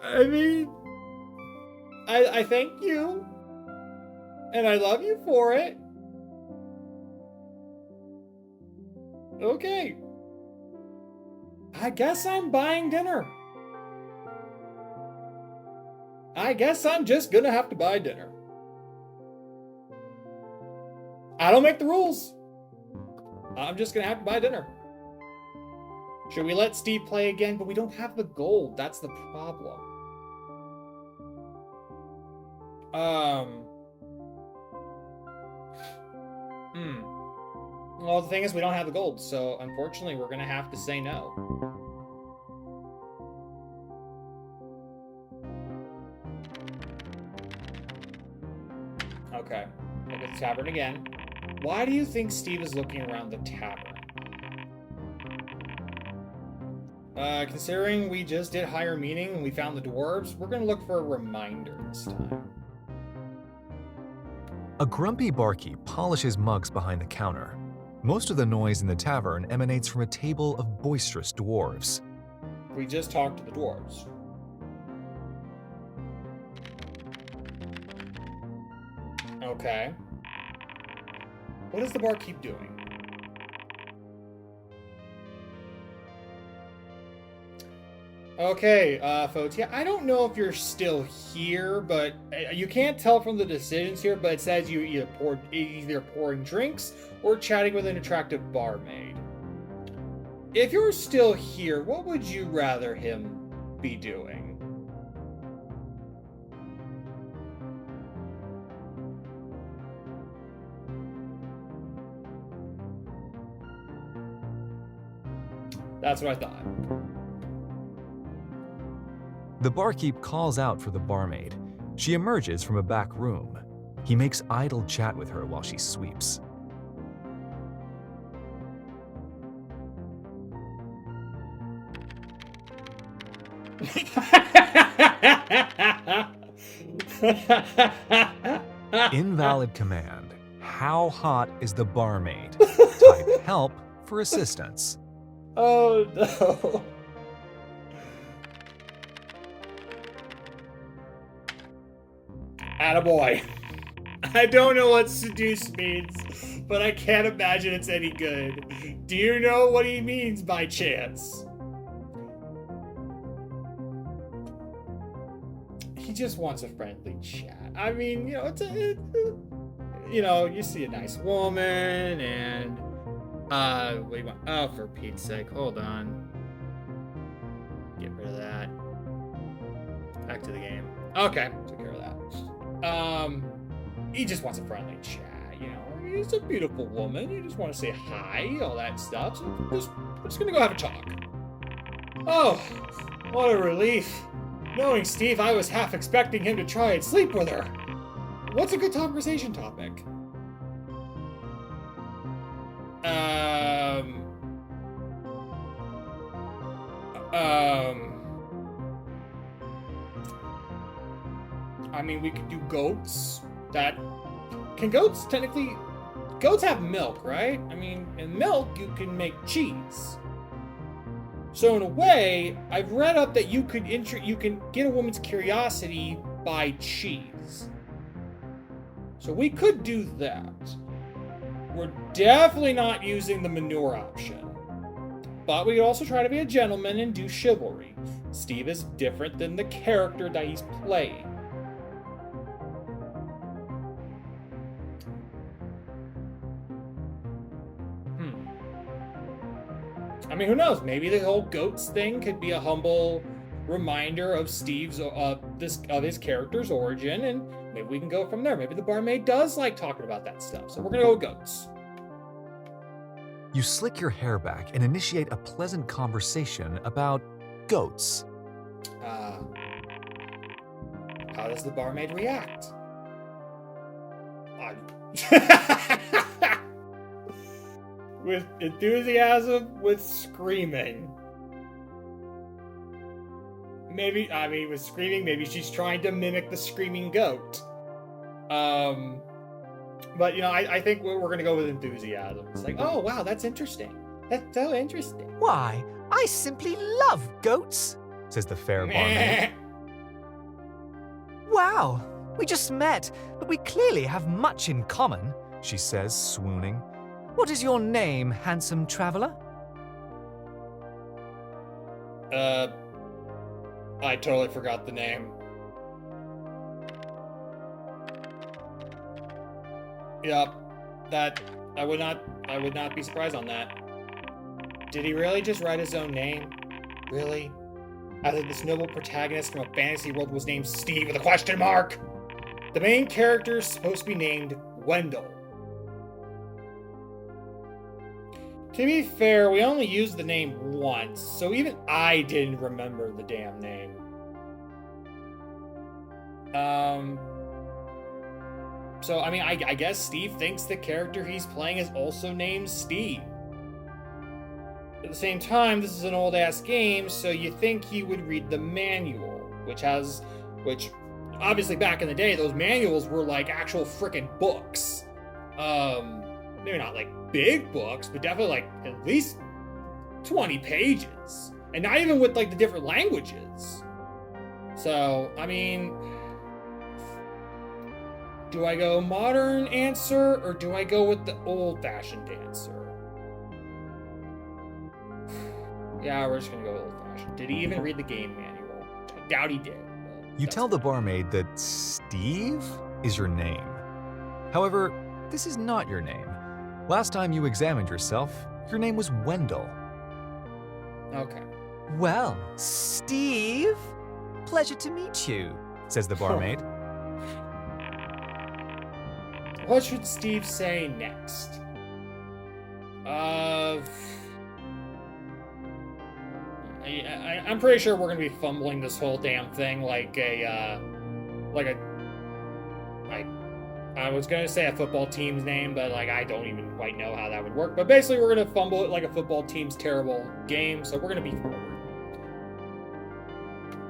I mean, I thank you. And I love you for it. Okay. I guess I'm buying dinner. I guess I'm just gonna have to buy dinner. I don't make the rules. I'm just gonna have to buy dinner. Should we let Steve play again? But we don't have the gold. That's the problem. Well, the thing is, we don't have the gold, so unfortunately, we're gonna have to say no. Okay, look at the tavern again. Why do you think Steve is looking around the tavern? Considering we just did higher meaning and we found the dwarves, we're gonna look for a reminder this time. A grumpy barkeep polishes mugs behind the counter. Most of the noise in the tavern emanates from a table of boisterous dwarves. We just talked to the dwarves. Okay. What does the barkeep doing? Okay, Fotia, I don't know if you're still here, but you can't tell from the decisions here, but it says you either pouring drinks or chatting with an attractive barmaid. If you're still here, what would you rather him be doing? That's what I thought. The barkeep calls out for the barmaid. She emerges from a back room. He makes idle chat with her while she sweeps. Invalid command. How hot is the barmaid? Type help for assistance. Oh no. Attaboy. I don't know what seduce means, but I can't imagine it's any good. Do you know what he means by chance? He just wants a friendly chat. I mean, you know, you see a nice woman and what do you want? Oh, for Pete's sake, hold on. Get rid of that. Back to the game. Okay, took care of that. He just wants a friendly chat, you know. He's a beautiful woman. You just want to say hi, all that stuff. So we're just gonna go have a talk. Oh, what a relief. Knowing Steve, I was half expecting him to try and sleep with her. What's a good conversation topic? I mean, we could do goats. Goats have milk, right? I mean, in milk, you can make cheese. So in a way, I've read up that you can get a woman's curiosity by cheese. So we could do that. We're definitely not using the manure option. But we could also try to be a gentleman and do chivalry. Steve is different than the character that he's playing. I mean, who knows? Maybe the whole goats thing could be a humble reminder of Steve's of his character's origin, and maybe we can go from there. Maybe the barmaid does like talking about that stuff, so we're gonna go with goats. You slick your hair back and initiate a pleasant conversation about goats. How does the barmaid react? With enthusiasm, with screaming. With screaming, maybe she's trying to mimic the screaming goat. But, you know, I think we're going to go with enthusiasm. It's like, oh, wow, that's interesting. That's so interesting. Why, I simply love goats, says the fair barmaid. Wow, we just met, but we clearly have much in common, she says, swooning. What is your name, handsome traveler? I totally forgot the name. Yep, that I would not be surprised on that. Did he really just write his own name? Really? As if this noble protagonist from a fantasy world was named Steve with a question mark? The main character is supposed to be named Wendell. To be fair, we only used the name once, so even I didn't remember the damn name. So, I mean, I guess Steve thinks the character he's playing is also named Steve. At the same time, this is an old-ass game, so you think he would read the manual, which obviously back in the day, those manuals were like actual frickin' books. Maybe not like big books, but definitely like at least 20 pages. And not even with, like, the different languages. So, I mean, do I go modern answer, or do I go with the old-fashioned answer? Yeah, we're just gonna go old-fashioned. Did he even read the game manual? I doubt he did. You tell the barmaid that Steve is your name. However, this is not your name. Last time you examined yourself, your name was Wendell. Okay. Well, Steve, pleasure to meet you. Says the barmaid. What should Steve say next? I'm pretty sure we're gonna be fumbling this whole damn thing like I was gonna say a football team's name, but like I don't even quite know how that would work. But basically, we're gonna fumble it like a football team's terrible game. So we're gonna be forward.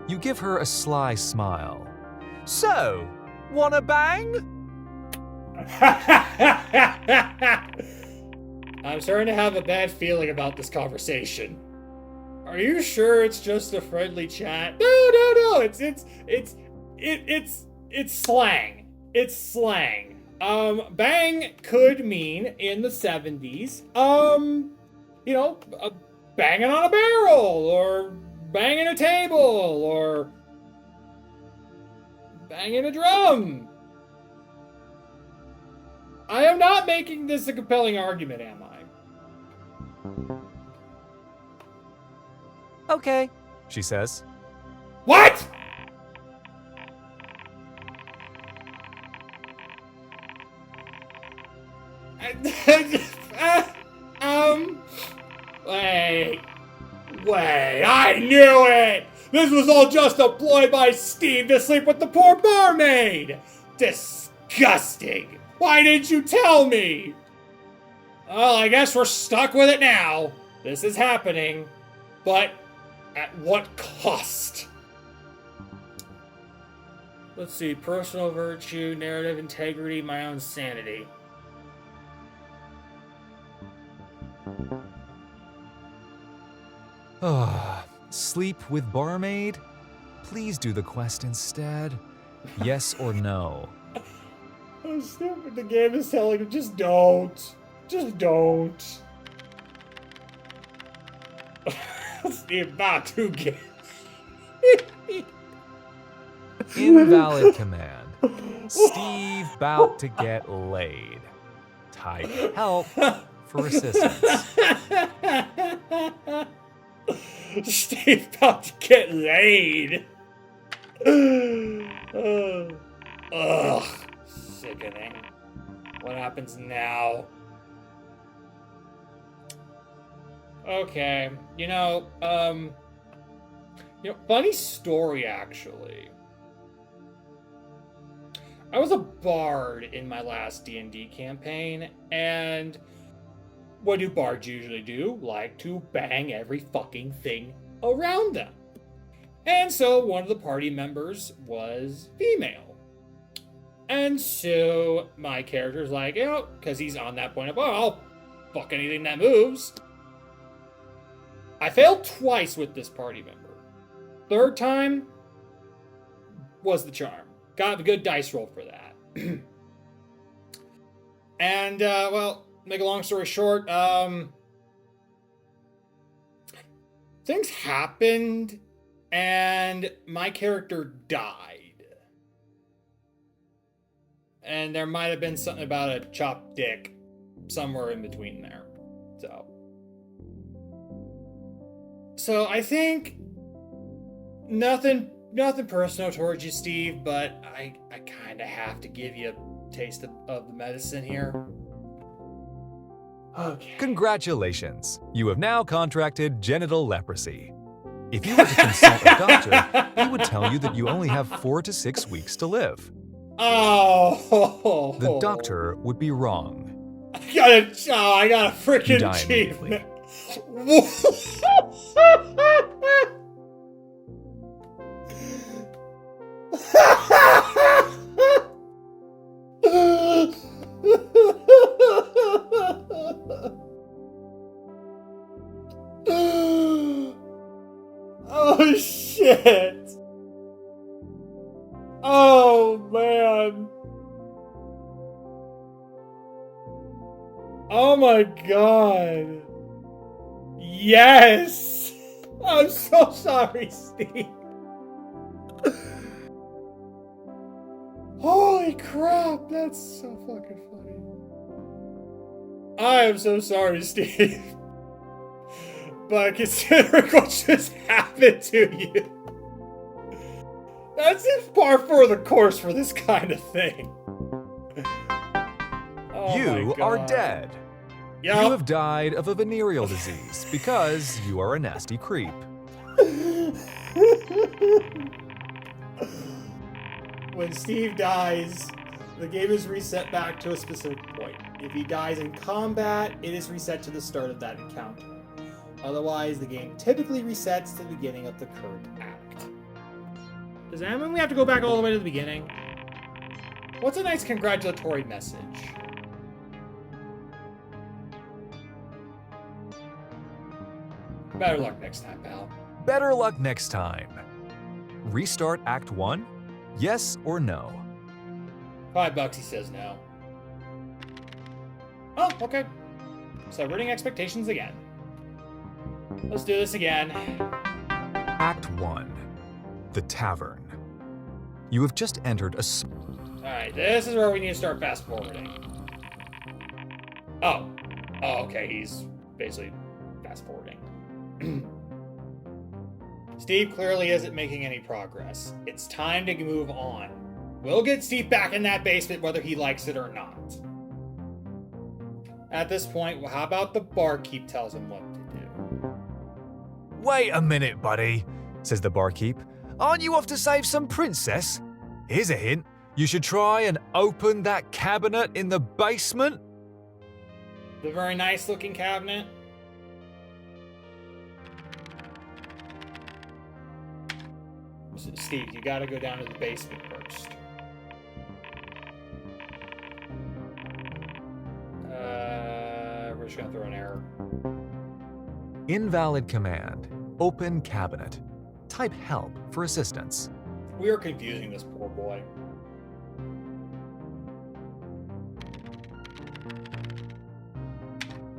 You give her a sly smile. So, wanna bang? I'm starting to have a bad feeling about this conversation. Are you sure it's just a friendly chat? No. It's slang. It's slang. Bang could mean in the 70s, banging on a barrel, or banging a table, or banging a drum. I am not making this a compelling argument, am I? Okay. She says. What? Wait, I knew it! This was all just a ploy by Steve to sleep with the poor barmaid! Disgusting! Why didn't you tell me? Well, I guess we're stuck with it now. This is happening, but at what cost? Let's see, personal virtue, narrative integrity, my own sanity. Sleep with barmaid? Please do the quest instead. Yes or no? Oh, stupid. The game is telling him, just don't. Just don't. Steve about to get. Invalid command. Steve bout to get laid. Type help for assistance. Steve about to get laid. Ugh. Sickening. What happens now? Okay. Funny story, actually. I was a bard in my last D&D campaign, and what do bards usually do? Like to bang every fucking thing around them. And so one of the party members was female. And so my character's like, because he's on that point of, I'll fuck anything that moves. I failed twice with this party member. Third time was the charm. Got a good dice roll for that. And, make a long story short, things happened, and my character died. And there might have been something about a chopped dick somewhere in between there. So I think nothing personal towards you, Steve, but I kind of have to give you a taste of the medicine here. Okay. Congratulations. You have now contracted genital leprosy. If you were to consult a doctor, he would tell you that you only have 4 to 6 weeks to live. Oh. The doctor would be wrong. I got a freaking You die achievement. shit! Oh, man. Oh my god. Yes! I'm so sorry, Steve. Holy crap, that's so fucking funny. I am so sorry, Steve. But considering what just happened to you, that's in par for the course for this kind of thing. Oh You are dead. Yep. You have died of a venereal disease because you are a nasty creep. When Steve dies, the game is reset back to a specific point. If he dies in combat, it is reset to the start of that encounter. Otherwise, the game typically resets to the beginning of the current act. Does that mean we have to go back all the way to the beginning? What's a nice congratulatory message? Better luck next time, pal. Better luck next time. Restart Act 1? Yes or no? $5, he says no. Oh, okay. Subverting expectations again. Let's do this again. Act 1. The Tavern. You have just entered a... Alright, this is where we need to start fast forwarding. Oh. Oh, okay, he's basically fast forwarding. Steve clearly isn't making any progress. It's time to move on. We'll get Steve back in that basement whether he likes it or not. At this point, well, how about the barkeep tells him what to do? Wait a minute, buddy, Says the barkeep. aren't you off to save some princess? Here's a hint. You should try and open that cabinet in the basement. The very nice looking cabinet. Steve, you gotta go down to the basement first. We're just gonna throw an error. Invalid command. Open cabinet. Type help for assistance. We are confusing this poor boy.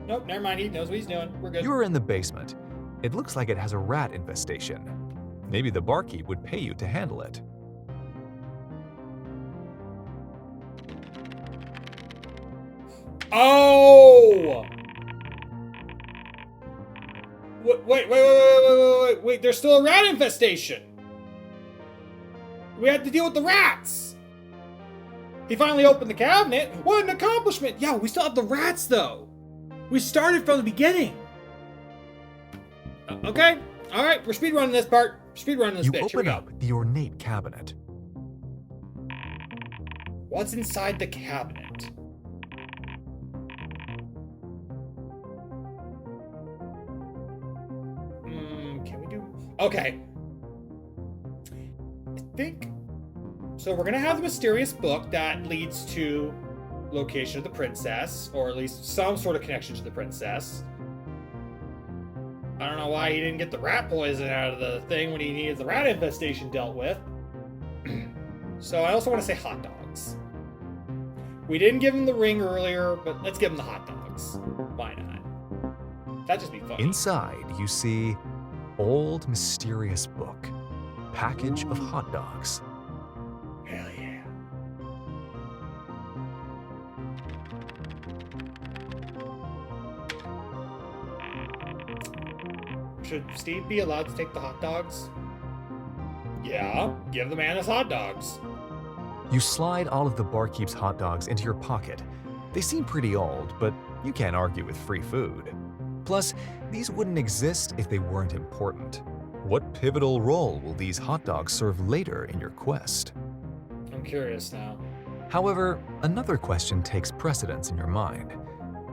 Nope, never mind. He knows what he's doing. We're good. You are in the basement. It looks like it has a rat infestation. Maybe the barkeep would pay you to handle it. Oh! Wait, there's still a rat infestation! We had to deal with the rats! He finally opened the cabinet. What an accomplishment! Yeah, we still have the rats, though. We started from the beginning. Okay, alright, we're speedrunning this part. Speedrunning this You bitch. Here we open go. up the ornate cabinet. What's inside the cabinet? Can we do... Okay. I think... So we're gonna have the mysterious book that leads to location of the princess, or at least some sort of connection to the princess. I don't know why he didn't get the rat poison out of the thing when he needed the rat infestation dealt with. So I also want to say hot dogs. We didn't give him the ring earlier, but let's give him the hot dogs. Why not? That'd just be fun. Inside, you see old mysterious book. Package of hot dogs. Hell yeah. Should Steve be allowed to take the hot dogs? Yeah, give the man his hot dogs. You slide all of the barkeep's hot dogs into your pocket. They seem pretty old, but you can't argue with free food. Plus, these wouldn't exist if they weren't important. What pivotal role will these hot dogs serve later in your quest? I'm curious now. However, another question takes precedence in your mind.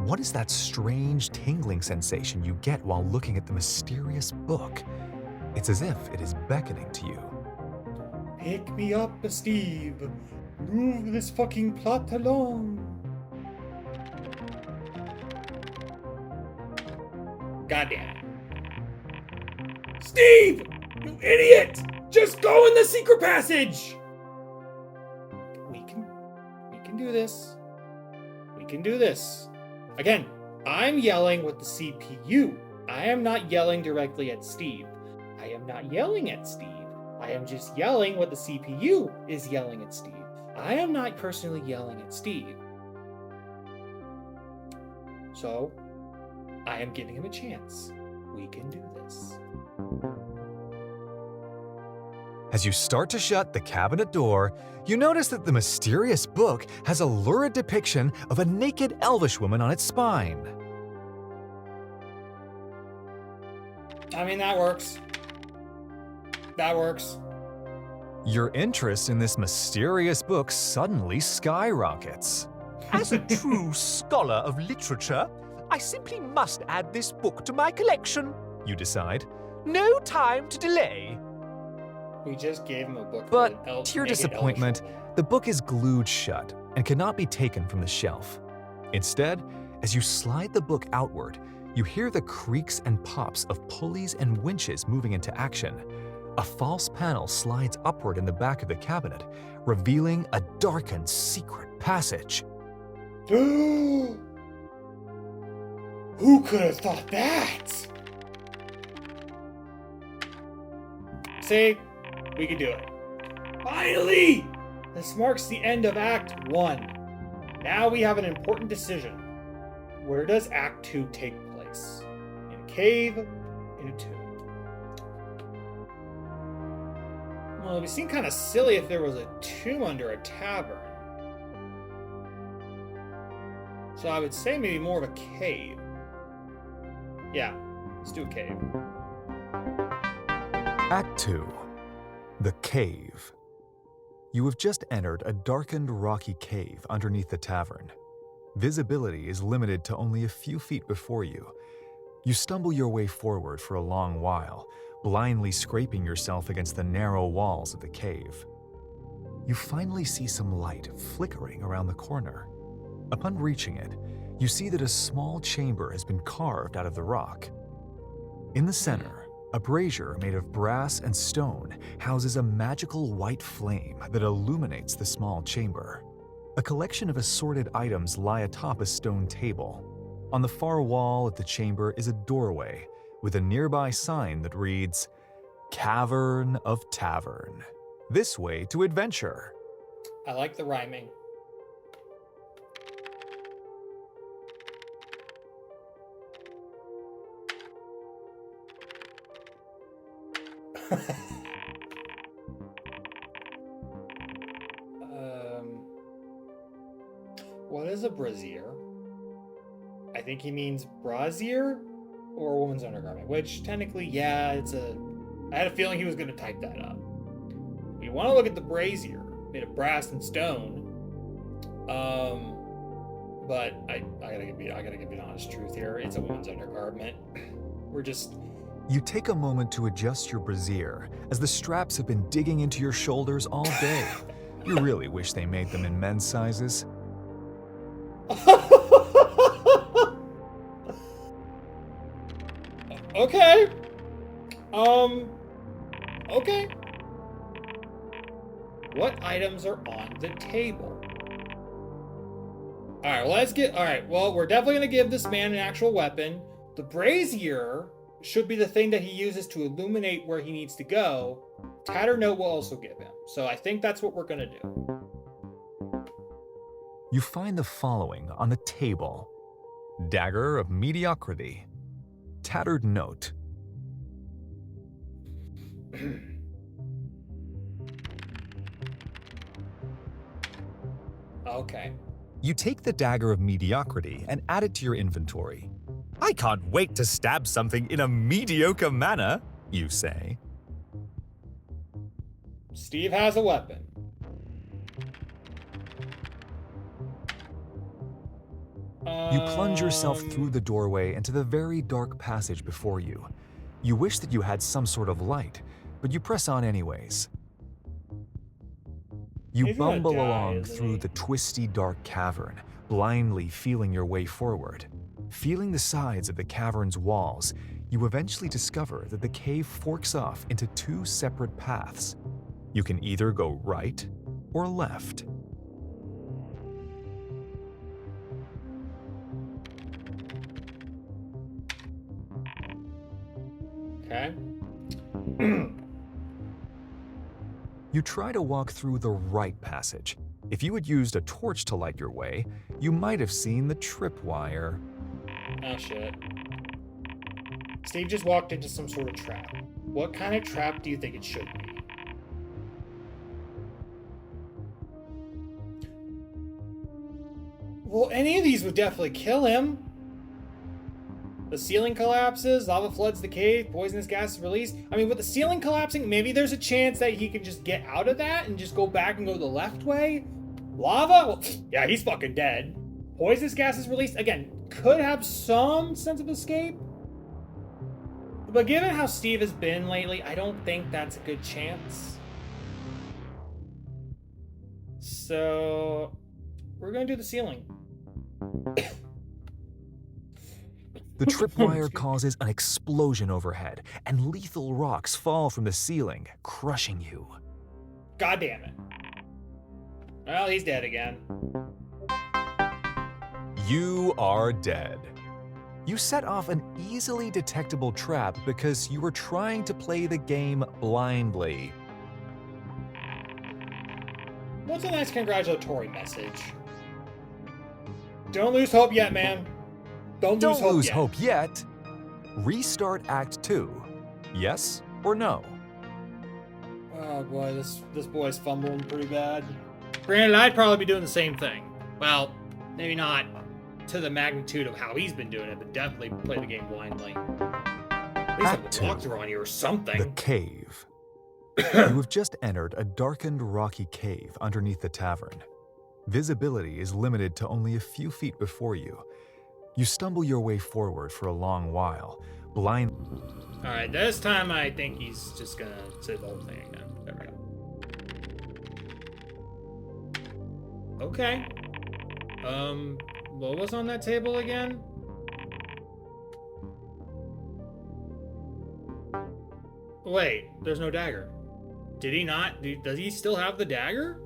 What is that strange tingling sensation you get while looking at the mysterious book? It's as if it is beckoning to you. Pick me up, Steve. Move this fucking plot along. Goddamn. Steve! You idiot! Just go in the secret passage! We can do this. We can do this. Again, I'm yelling with the CPU. I am not yelling directly at Steve. I am not yelling at Steve. I am just yelling what the CPU is yelling at Steve. I am not personally yelling at Steve. So, I am giving him a chance. We can do this. As you start to shut the cabinet door, you notice that the mysterious book has a lurid depiction of a naked elvish woman on its spine. I mean, that works. That works. Your interest in this mysterious book suddenly skyrockets. As a true scholar of literature, I simply must add this book to my collection. You decide. No time to delay. We just gave him a book. But with an to your naked disappointment, elvish woman. the book is glued shut and cannot be taken from the shelf. Instead, as you slide the book outward, you hear the creaks and pops of pulleys and winches moving into action. A false panel slides upward in the back of the cabinet, revealing a darkened secret passage. Who could have thought that? See? We can do it. Finally! This marks the end of Act 1. Now we have an important decision. Where does Act 2 take place? In a cave? In a tomb? Well, it would seem kind of silly if there was a tomb under a tavern. So I would say maybe more of a cave. Yeah, let's do a cave. Act 2. The Cave. You have just entered a darkened, rocky cave underneath the tavern. Visibility is limited to only a few feet before you. You stumble your way forward for a long while, blindly scraping yourself against the narrow walls of the cave. You finally see some light flickering around the corner. Upon reaching it, you see that a small chamber has been carved out of the rock. In the center, a brazier made of brass and stone houses a magical white flame that illuminates the small chamber. A collection of assorted items lie atop a stone table. On the far wall of the chamber is a doorway with a nearby sign that reads, Cavern of Tavern. This way to adventure. I like the rhyming. What is a brazier? I think he means brazier or a woman's undergarment, which technically, yeah, it's a... I had a feeling he was going to type that up. You want to look at the brazier, made of brass and stone. But I gotta give you an honest truth here. It's a woman's undergarment. We're just... You take a moment to adjust your brassiere, as the straps have been digging into your shoulders all day. You really wish they made them in men's sizes. Okay. Okay. What items are on the table? Alright, well, we're definitely gonna give this man an actual weapon. The brazier should be the thing that he uses to illuminate where he needs to go. Tattered note will also give him. So I think that's what we're gonna do. You find the following on the table. Dagger of Mediocrity. Tattered note. Okay. You take the Dagger of Mediocrity and add it to your inventory. I can't wait to stab something in a mediocre manner, You say. Steve has a weapon. You plunge yourself through the doorway into the very dark passage before you. You wish that you had some sort of light, but you press on anyways. You He's gonna bumble die, along isn't through he? the twisty, dark cavern, blindly feeling your way forward. Feeling the sides of the cavern's walls, you eventually discover that the cave forks off into two separate paths. You can either go right or left. Okay. You try to walk through the right passage. If you had used a torch to light your way, you might have seen the tripwire. Oh, shit. Steve just walked into some sort of trap. What kind of trap do you think it should be? Well, any of these would definitely kill him. The ceiling collapses, lava floods the cave, poisonous gas is released. I mean, with the ceiling collapsing, maybe there's a chance that he could just get out of that and just go back and go the left way. Lava? Well, yeah, he's fucking dead. Poisonous gas is released. Again, could have some sense of escape. But given how Steve has been lately, I don't think that's a good chance. So, we're going to do the ceiling. The tripwire causes an explosion overhead, and lethal rocks fall from the ceiling, crushing you. God damn it. Well, he's dead again. You are dead. You set off an easily detectable trap because you were trying to play the game blindly. What's a nice congratulatory message? Don't lose hope yet, man. Don't lose hope yet. Restart Act 2. Yes or no? Oh boy, this boy's fumbling pretty bad. Granted, I'd probably be doing the same thing. Well, maybe not to the magnitude of how he's been doing it, but definitely play the game blindly. At least Act have a walkthrough on you or something. The cave. You have just entered a darkened, rocky cave underneath the tavern. Visibility is limited to only a few feet before you. You stumble your way forward for a long while, blind. Alright, this time I think he's just gonna say the whole thing again. There we go. Okay. What was on that table again? Wait, there's no dagger. Did he not? Does he still have the dagger?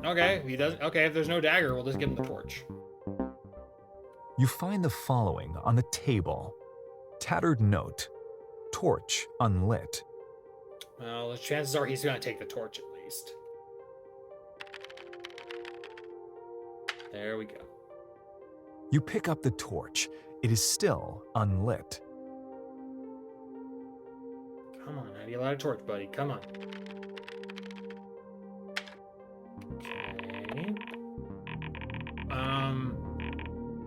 Okay, if he doesn't. Okay, if there's no dagger, we'll just give him the torch. You find the following on the table: tattered note, torch unlit. Well, the chances are he's gonna take the torch at least. There we go. You pick up the torch. It is still unlit. Come on, I need a lot of torch, buddy. Come on. Okay.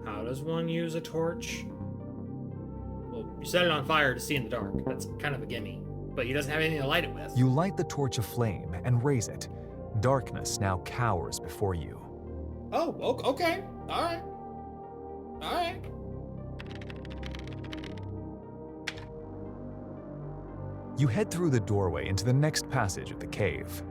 How does one use a torch? Well, you set it on fire to see in the dark. That's kind of a gimme. But he doesn't have anything to light it with. You light the torch aflame and raise it. Darkness now cowers before you. Oh, okay. Alright. Alright. You head through the doorway into the next passage of the cave.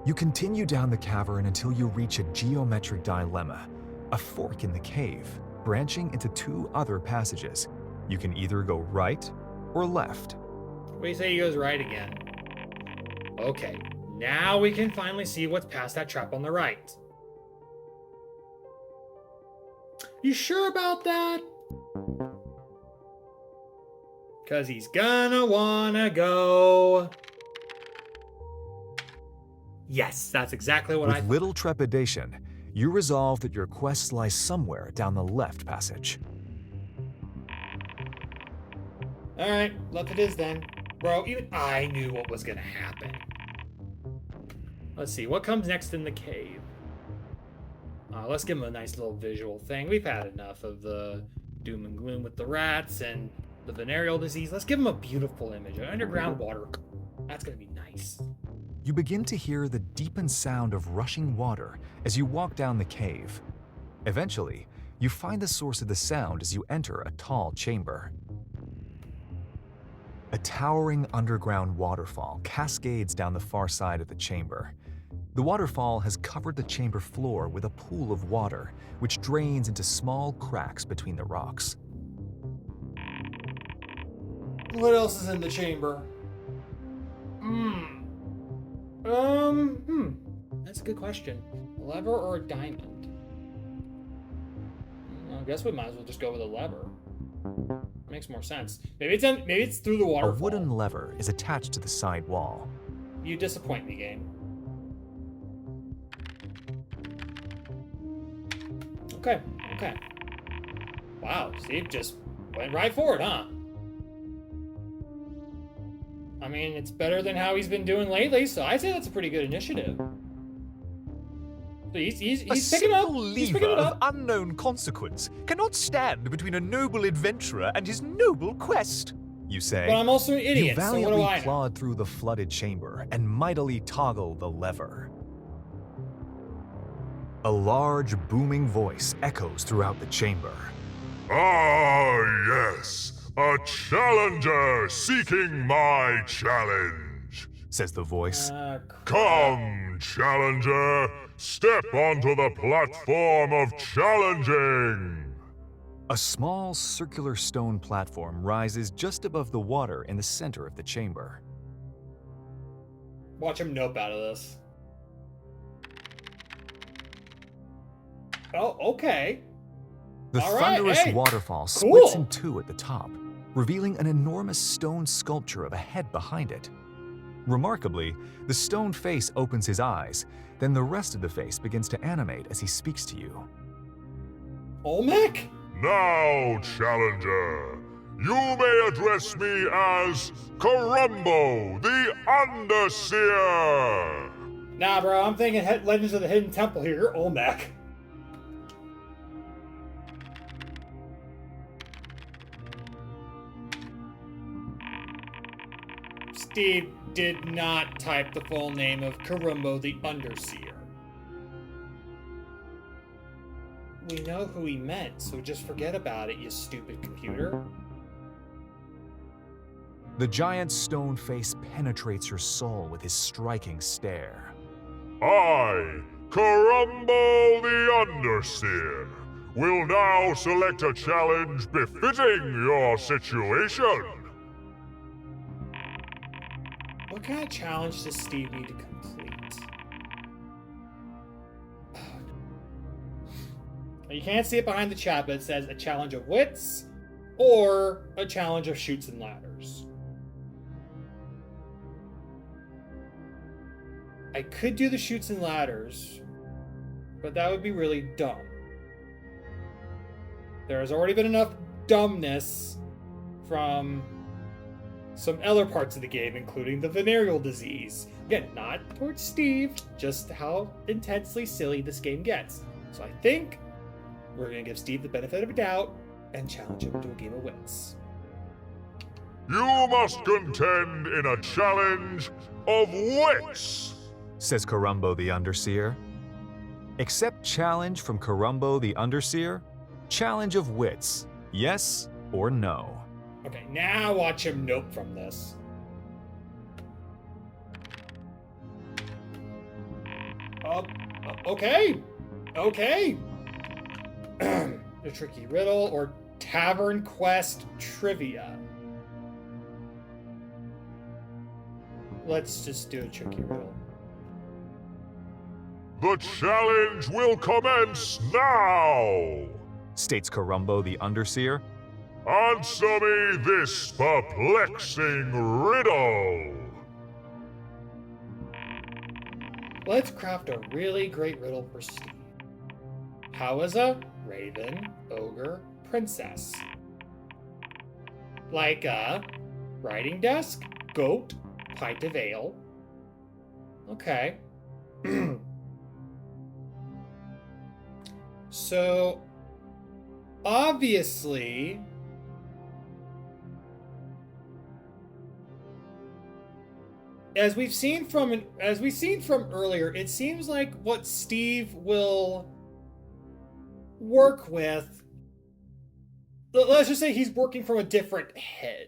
You continue down the cavern until you reach a geometric dilemma, a fork in the cave, branching into two other passages. You can either go right or left. What do you say he goes right again? Okay, now we can finally see what's past that trap on the right. You sure about that? Because he's gonna wanna go. Yes, that's exactly what I thought. With little trepidation, you resolve that your quest lies somewhere down the left passage. Alright, left it is then. Bro, even I knew what was gonna happen. Let's see, what comes next in the cave? Let's give him a nice little visual thing. We've had enough of the doom and gloom with the rats and the venereal disease. Let's give him a beautiful image, an underground water. That's gonna be nice. You begin to hear the deepened sound of rushing water as you walk down the cave. Eventually, you find the source of the sound as you enter a tall chamber. A towering underground waterfall cascades down the far side of the chamber. The waterfall has covered the chamber floor with a pool of water, which drains into small cracks between the rocks. What else is in the chamber? That's a good question. A lever or a diamond? I guess we might as well just go with a lever. Makes more sense. Maybe it's through the A waterfall. wooden lever is attached to the side wall. You disappoint me, game. Okay. Wow, Steve just went right for it, huh? I mean, it's better than how he's been doing lately, so I'd say that's a pretty good initiative. So he's picking it up. He's picking it up. of unknown consequence cannot stand between a noble adventurer and his noble quest. You say, But I'm also an you idiot, so what valiantly do I know? clawed through the flooded chamber and mightily toggle the lever. A large, booming voice echoes throughout the chamber. Ah, yes, a challenger seeking my challenge. Says the voice. Come, challenger, step onto the platform of challenging. A small circular stone platform rises just above the water in the center of the chamber. Watch him nope out of this. Oh, okay. The All right, thunderous hey, waterfall cool. splits in two at the top, revealing an enormous stone sculpture of a head behind it. Remarkably, the stone face opens his eyes, then the rest of the face begins to animate as he speaks to you. Olmec? Now, challenger, you may address me as Karumbo, the Underseer. Nah, bro, I'm thinking Legends of the Hidden Temple here. You're Olmec. Steve did not type the full name of Karumbo the Underseer. We know who he meant, so just forget about it, you stupid computer. The giant stone face penetrates your soul with his striking stare. I, Karumbo the Underseer, will now select a challenge befitting your situation. What kind of challenge does Steve need to complete? You can't see it behind the chat, but it says a challenge of wits or a challenge of chutes and ladders. I could do the chutes and ladders, but that would be really dumb. There has already been enough dumbness from some other parts of the game, including the venereal disease. Again, not towards Steve, just how intensely silly this game gets. So I think we're going to give Steve the benefit of a doubt and challenge him to a game of wits. You must contend in a challenge of wits. Says Karumbo the Underseer. Accept challenge from Karumbo the Underseer? Challenge of wits. Yes or no? Okay, now watch him nope from this. Okay. The tricky riddle or TavernQuest trivia. Let's just do a tricky riddle. The challenge will commence now. States Karumbo the Underseer. Answer me this perplexing riddle. Let's craft a really great riddle for Steve. How is a raven, ogre, princess? Like a writing desk, goat, pint of ale. Okay. So, obviously, as we've seen from earlier, it seems like what Steve will work with, let's just say he's working from a different head,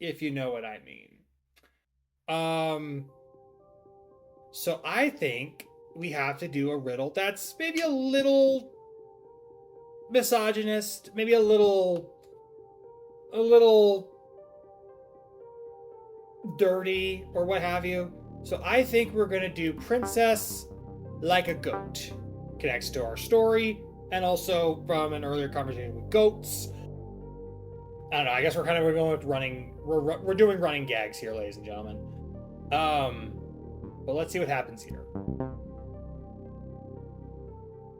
if you know what I mean. So I think we have to do a riddle that's maybe a little misogynist, maybe a little dirty or what have you. So I think we're gonna do Princess Like a Goat. Connects to our story and also from an earlier conversation with goats. I don't know. I guess we're going with running. We're doing running gags here, ladies and gentlemen. But let's see what happens here.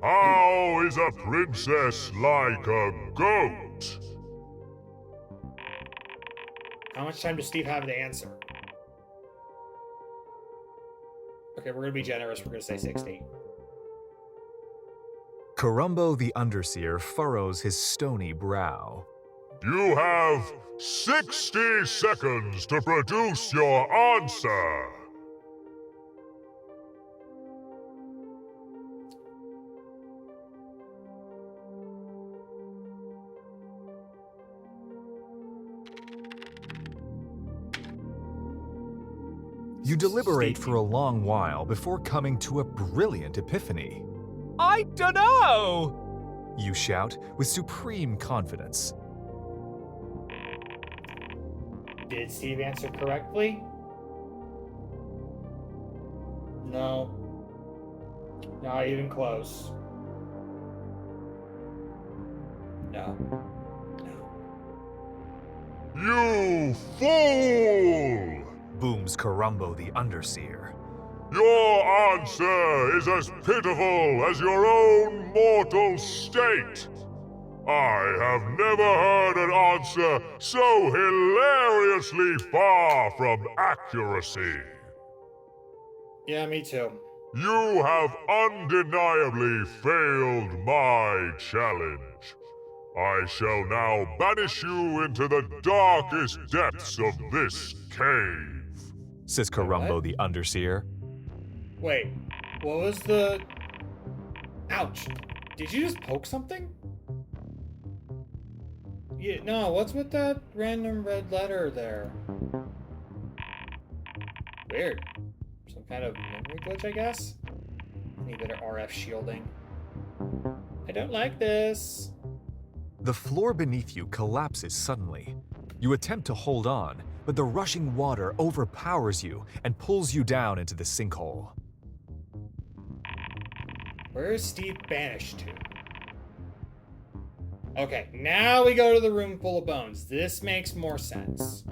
How is a princess like a goat? How much time does Steve have to answer? Okay, we're gonna be generous. We're gonna say 60. Karumbo the Underseer furrows his stony brow. You have 60 seconds to produce your answer. You deliberate for a long while before coming to a brilliant epiphany. I dunno! You shout with supreme confidence. Did Steve answer correctly? No. Not even close. No. You fool! Booms Karumbo the Underseer. Your answer is as pitiful as your own mortal state. I have never heard an answer so hilariously far from accuracy. Yeah, me too. You have undeniably failed my challenge. I shall now banish you into the darkest depths of this cave, says Karumbo What? the Underseer. Wait, what was the... Ouch. Did you just poke something? Yeah, no, what's with that random red letter there? Weird. Some kind of memory glitch, I guess? I need better RF shielding. I don't like this. The floor beneath you collapses suddenly. You attempt to hold on, but the rushing water overpowers you and pulls you down into the sinkhole. Where is Steve banished to? Okay, now we go to the room full of bones. This makes more sense.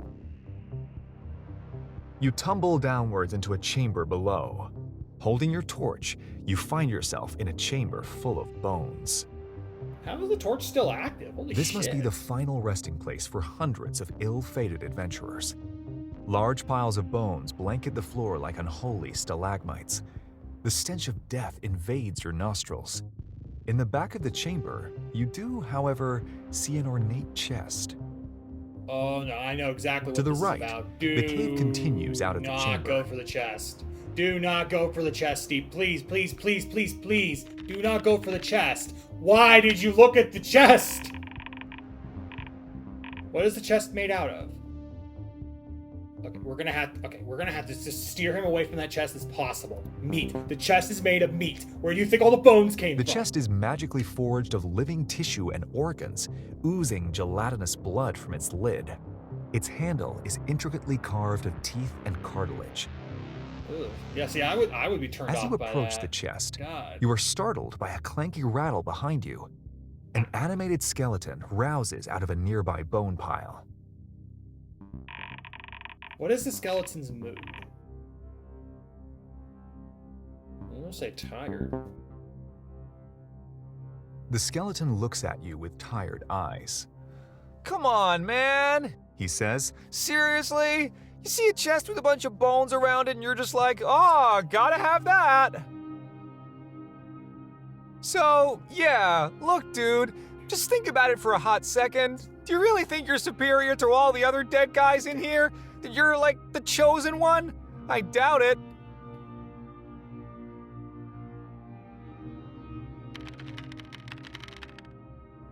You tumble downwards into a chamber below. Holding your torch, you find yourself in a chamber full of bones. How is the torch still active? Holy This shit. must be the final resting place for hundreds of ill-fated adventurers. Large piles of bones blanket the floor like unholy stalagmites. The stench of death invades your nostrils. In the back of the chamber, you do, however, see an ornate chest. Oh no, I know exactly what To the this right, is about. the cave continues out of the Do not chamber. go for the chest. Do not go for the chest, Steve. Please, please, please, please, please. Do not go for the chest. Why did you look at the chest? What is the chest made out of? Okay, we're gonna have to just steer him away from that chest as possible. Meat. The chest is made of meat. Where do you think all the bones came The from? chest is magically forged of living tissue and organs, oozing gelatinous blood from its lid. Its handle is intricately carved of teeth and cartilage. Ugh. Yeah, see, I would be turned As off you by approach that. the chest, God. you are startled by a clanky rattle behind you. An animated skeleton rouses out of a nearby bone pile. What is the skeleton's mood? I'm gonna say tired. The skeleton looks at you with tired eyes. Come on, man! He says, Seriously? You see a chest with a bunch of bones around it and you're just like, oh, gotta have that. So, yeah, look, dude, just think about it for a hot second. Do you really think you're superior to all the other dead guys in here? That you're like the chosen one? I doubt it.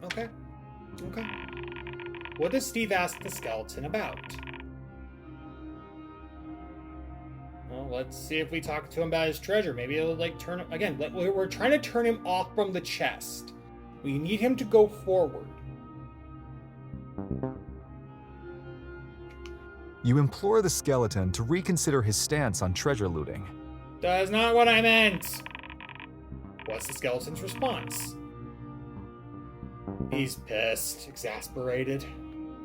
Okay. Okay. What does Steve ask the skeleton about? Well, let's see if we talk to him about his treasure. Maybe it'll like turn him again. We're trying to turn him off from the chest. We need him to go forward. You implore the skeleton to reconsider his stance on treasure looting. That's not what I meant. What's the skeleton's response? He's pissed, exasperated.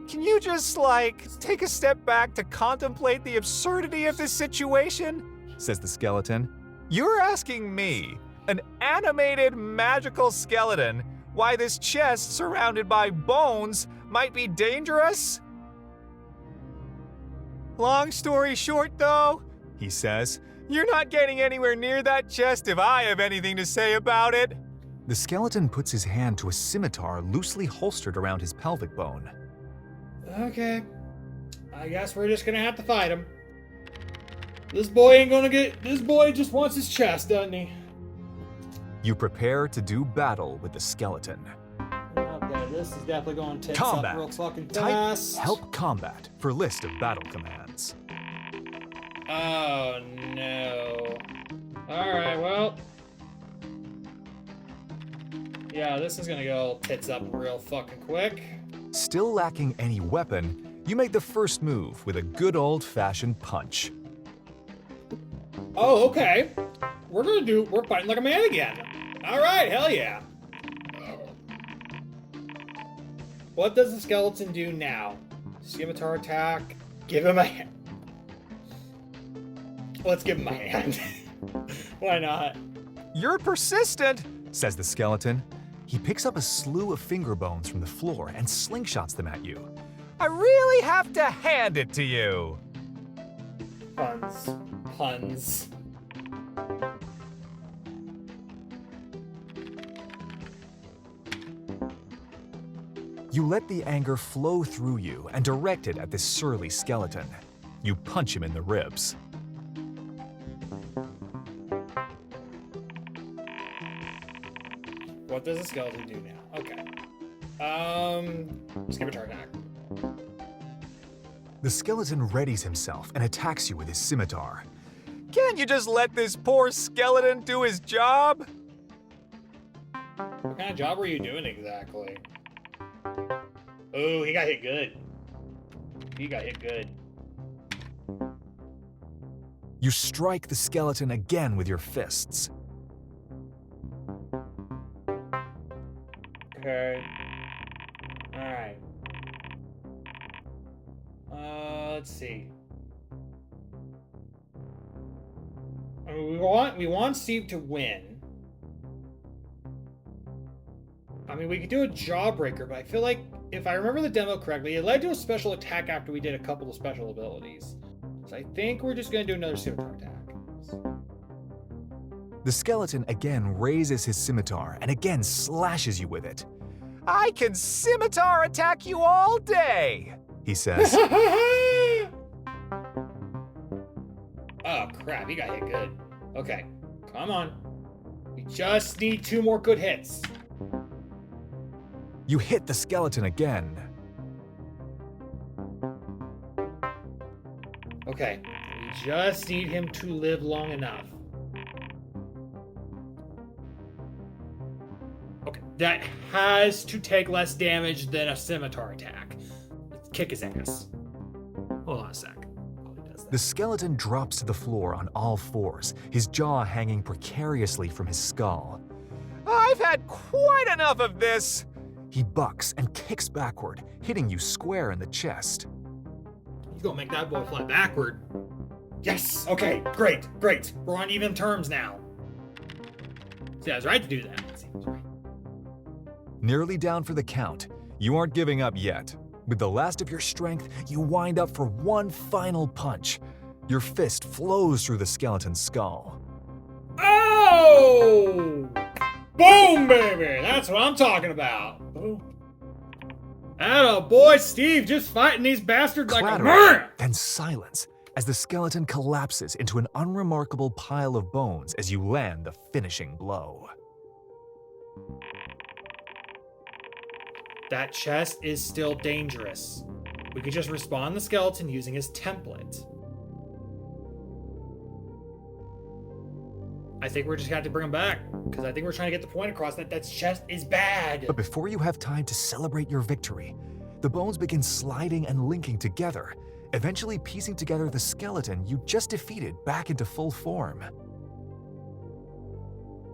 Can you just, like, take a step back to contemplate the absurdity of this situation? Says the skeleton. You're asking me, an animated magical skeleton, why this chest surrounded by bones might be dangerous? Long story short, though, he says, you're not getting anywhere near that chest if I have anything to say about it. The skeleton puts his hand to a scimitar loosely holstered around his pelvic bone. Okay. I guess we're just gonna have to fight him. This boy just wants his chest, doesn't he? You prepare to do battle with the skeleton. Okay, this is definitely going to tits Combat. up real fucking Type fast. help combat for list of battle commands. Oh no. Alright, well. Yeah, this is gonna go tits up real fucking quick. Still lacking any weapon, you make the first move with a good old-fashioned punch. Oh, okay. We're fighting like a man again. Alright, hell yeah. What does the skeleton do now? Scimitar attack. Give him a hand. Let's give him a hand. Why not? You're persistent, Says the skeleton. He picks up a slew of finger bones from the floor and slingshots them at you. I really have to hand it to you. Puns. You let the anger flow through you and direct it at this surly skeleton. You punch him in the ribs. What does the skeleton do now? Okay. Scimitar attack. The skeleton readies himself and attacks you with his scimitar. Can't you just let this poor skeleton do his job? What kind of job were you doing exactly? Oh, he got hit good. You strike the skeleton again with your fists. Okay. Alright. Let's see. I mean, we want Steve to win. I mean, we could do a jawbreaker, but I feel like, if I remember the demo correctly, it led to a special attack after we did a couple of special abilities. So I think we're just going to do another scimitar attack. The skeleton again raises his scimitar and again slashes you with it. I can scimitar attack you all day, He says. Oh, crap. He got hit good. Okay. Come on. We just need 2 more good hits. You hit the skeleton again. Okay. We just need him to live long enough. Okay. That has to take less damage than a scimitar attack. Let's kick his ass. Hold on a sec. The skeleton drops to the floor on all fours, his jaw hanging precariously from his skull. I've had quite enough of this. He bucks and kicks backward, hitting you square in the chest. He's gonna make that boy fly backward. Yes! Okay, great. We're on even terms now. See, I was right to do that. See, I was right. Nearly down for the count, you aren't giving up yet. With the last of your strength, you wind up for one final punch. Your fist flows through the skeleton's skull. Oh! Boom, baby! That's what I'm talking about. Atta boy, Steve, just fighting these bastards like a Clattering, man! then silence, as the skeleton collapses into an unremarkable pile of bones as you land the finishing blow. That chest is still dangerous. We could just respawn the skeleton using his template. I think we're just gonna have to bring him back, because I think we're trying to get the point across that that chest is bad. But before you have time to celebrate your victory, the bones begin sliding and linking together, eventually piecing together the skeleton you just defeated back into full form.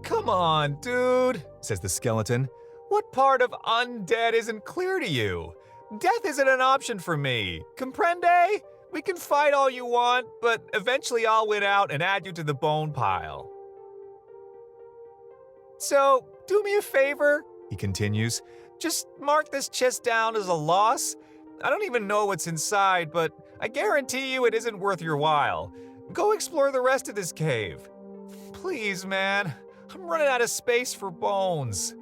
Come on, dude, Says the skeleton. what part of undead isn't clear to you? Death isn't an option for me. Comprende? We can fight all you want, but eventually I'll win out and add you to the bone pile. So, do me a favor, He continues. just mark this chest down as a loss. I don't even know what's inside, but I guarantee you it isn't worth your while. Go explore the rest of this cave. Please, man. I'm running out of space for bones.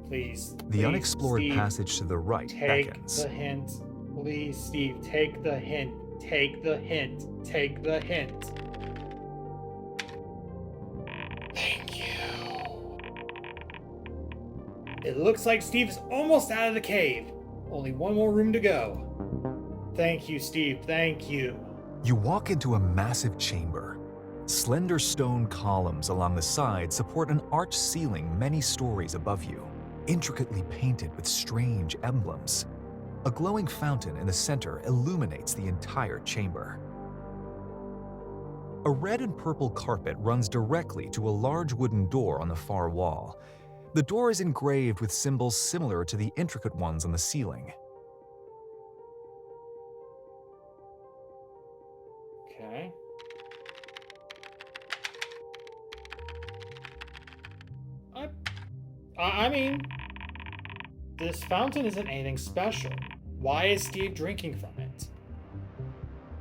Please. The please, unexplored Steve, passage to the right take beckons. the hint. Please, Steve, take the hint. Take the hint. Take the hint. Thank you. It looks like Steve is almost out of the cave. Only one more room to go. Thank you, Steve. Thank you. You walk into a massive chamber. Slender stone columns along the side support an arched ceiling many stories above you, intricately painted with strange emblems. A glowing fountain in the center illuminates the entire chamber. A red and purple carpet runs directly to a large wooden door on the far wall. The door is engraved with symbols similar to the intricate ones on the ceiling. Okay. I mean, this fountain isn't anything special. Why is Steve drinking from it?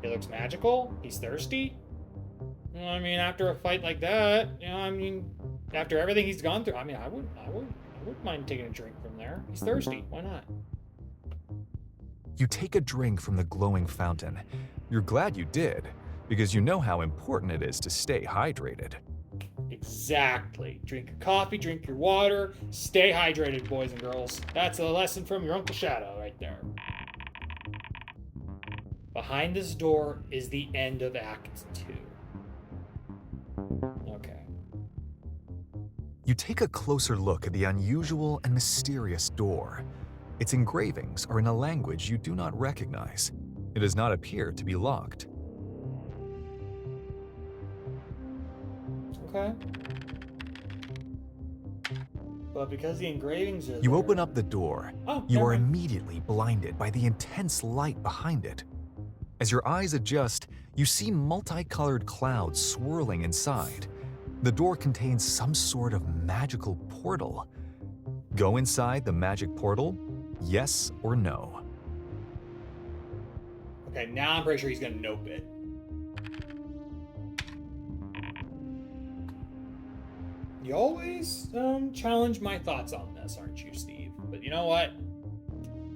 It looks magical. He's thirsty. Well, I mean, after a fight like that, I mean, after everything he's gone through, I mean, I wouldn't mind taking a drink from there. He's thirsty. Why not? You take a drink from the glowing fountain. You're glad you did, because you know how important it is to stay hydrated. Exactly. Drink your coffee, drink your water, stay hydrated, boys and girls. That's a lesson from your Uncle Shadow right there. Behind this door is the end of Act 2. Okay. You take a closer look at the unusual and mysterious door. Its engravings are in a language you do not recognize. It does not appear to be locked. Okay. But because the engravings are You there- open up the door. Oh, You never are mind. immediately blinded by the intense light behind it. As your eyes adjust, you see multicolored clouds swirling inside. The door contains some sort of magical portal. Go inside the magic portal? Yes or no? Okay, now I'm pretty sure he's gonna nope it. You always challenge my thoughts on this, aren't you, Steve? But you know what?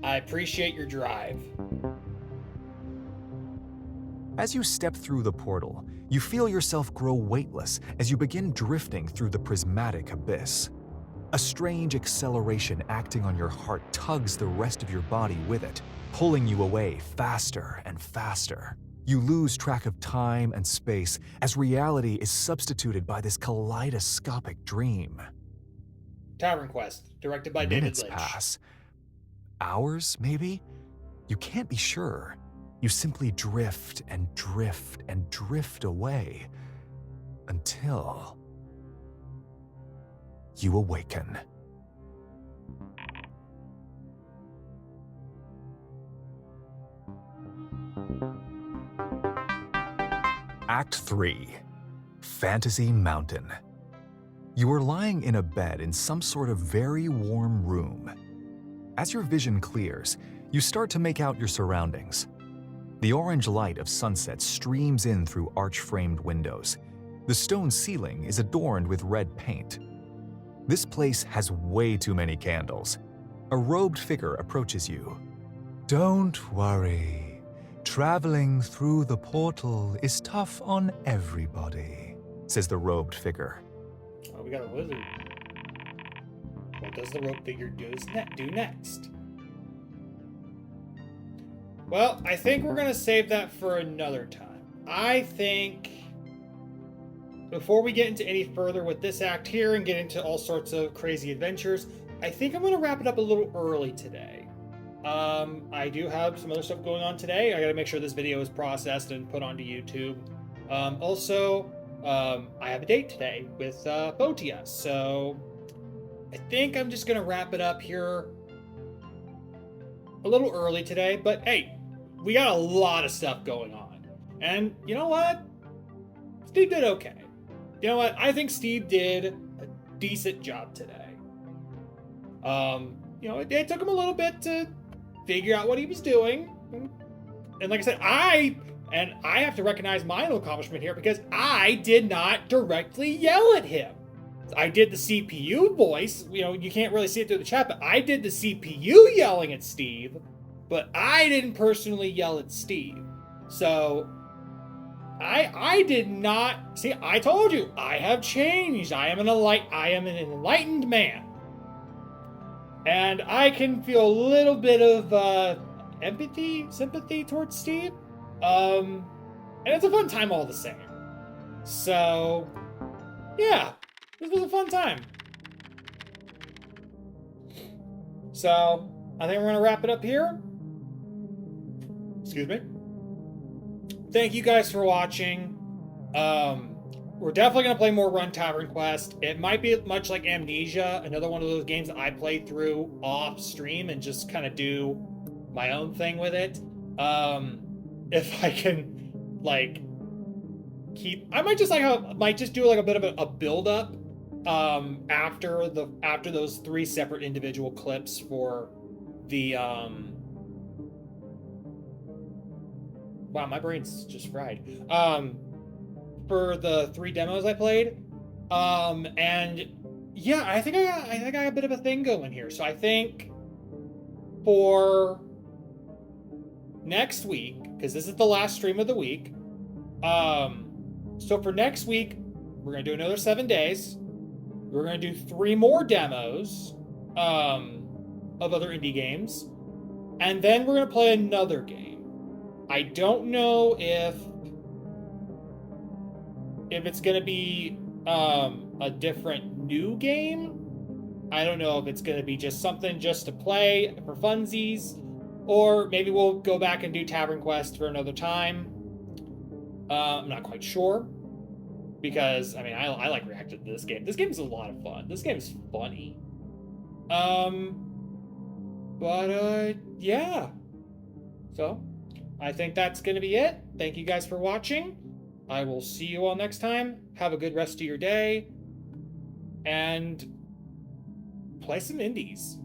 I appreciate your drive. As you step through the portal, you feel yourself grow weightless as you begin drifting through the prismatic abyss. A strange acceleration acting on your heart tugs the rest of your body with it, pulling you away faster and faster. You lose track of time and space as reality is substituted by this kaleidoscopic dream. TavernQuest, directed by David Minutes Lynch. pass. Hours, maybe? You can't be sure. You simply drift and drift and drift away until you awaken. Act 3. Fantasy Mountain. You are lying in a bed in some sort of very warm room. As your vision clears, you start to make out your surroundings. The orange light of sunset streams in through arch-framed windows. The stone ceiling is adorned with red paint. This place has way too many candles. A robed figure approaches you. Don't worry. Traveling through the portal is tough on everybody, says the robed figure. Oh, we got a wizard. What does the rope figure do next? Well, I think we're gonna save that for another time. I think before we get into any further with this act here and get into all sorts of crazy adventures, I think I'm going to wrap it up a little early today. I do have some other stuff going on today. I got to make sure this video is processed and put onto YouTube. Also, I have a date today with Fotia, so I think I'm just going to wrap it up here a little early today. But hey, we got a lot of stuff going on. And you know what? Steve did okay. You know what? I think Steve did a decent job today. You know, it took him a little bit to figure out what he was doing. And like I said, I have to recognize my own accomplishment here because I did not directly yell at him. I did the CPU voice. You know, you can't really see it through the chat, but I did the CPU yelling at Steve, but I didn't personally yell at Steve. So I did not see. I told you I have changed. I am an enlightened man, and I can feel a little bit of sympathy towards Steve. And it's a fun time all the same. So yeah, this was a fun time. So I think we're gonna wrap it up here. Excuse me. Thank you guys for watching. We're definitely going to play more Run TavernQuest. It might be much like Amnesia, another one of those games that I play through off stream and just kind of do my own thing with it. If I can, like, I might just do like a bit of a build up after those 3 separate individual clips for the wow, my brain's just fried. For the 3 demos I played. And yeah, I think I got a bit of a thing going here. So I think for next week, because this is the last stream of the week. So for next week, we're gonna do another 7 days. We're gonna do 3 more demos of other indie games. And then we're gonna play another game. I don't know if it's gonna be a different new game. I don't know if it's gonna be just something just to play for funsies, or maybe we'll go back and do TavernQuest for another time. I'm not quite sure, because I mean I like reacting to this game. This game is a lot of fun. This game is funny. Yeah. So I think that's going to be it. Thank you guys for watching. I will see you all next time. Have a good rest of your day. And play some indies.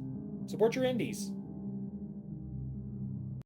Support your indies.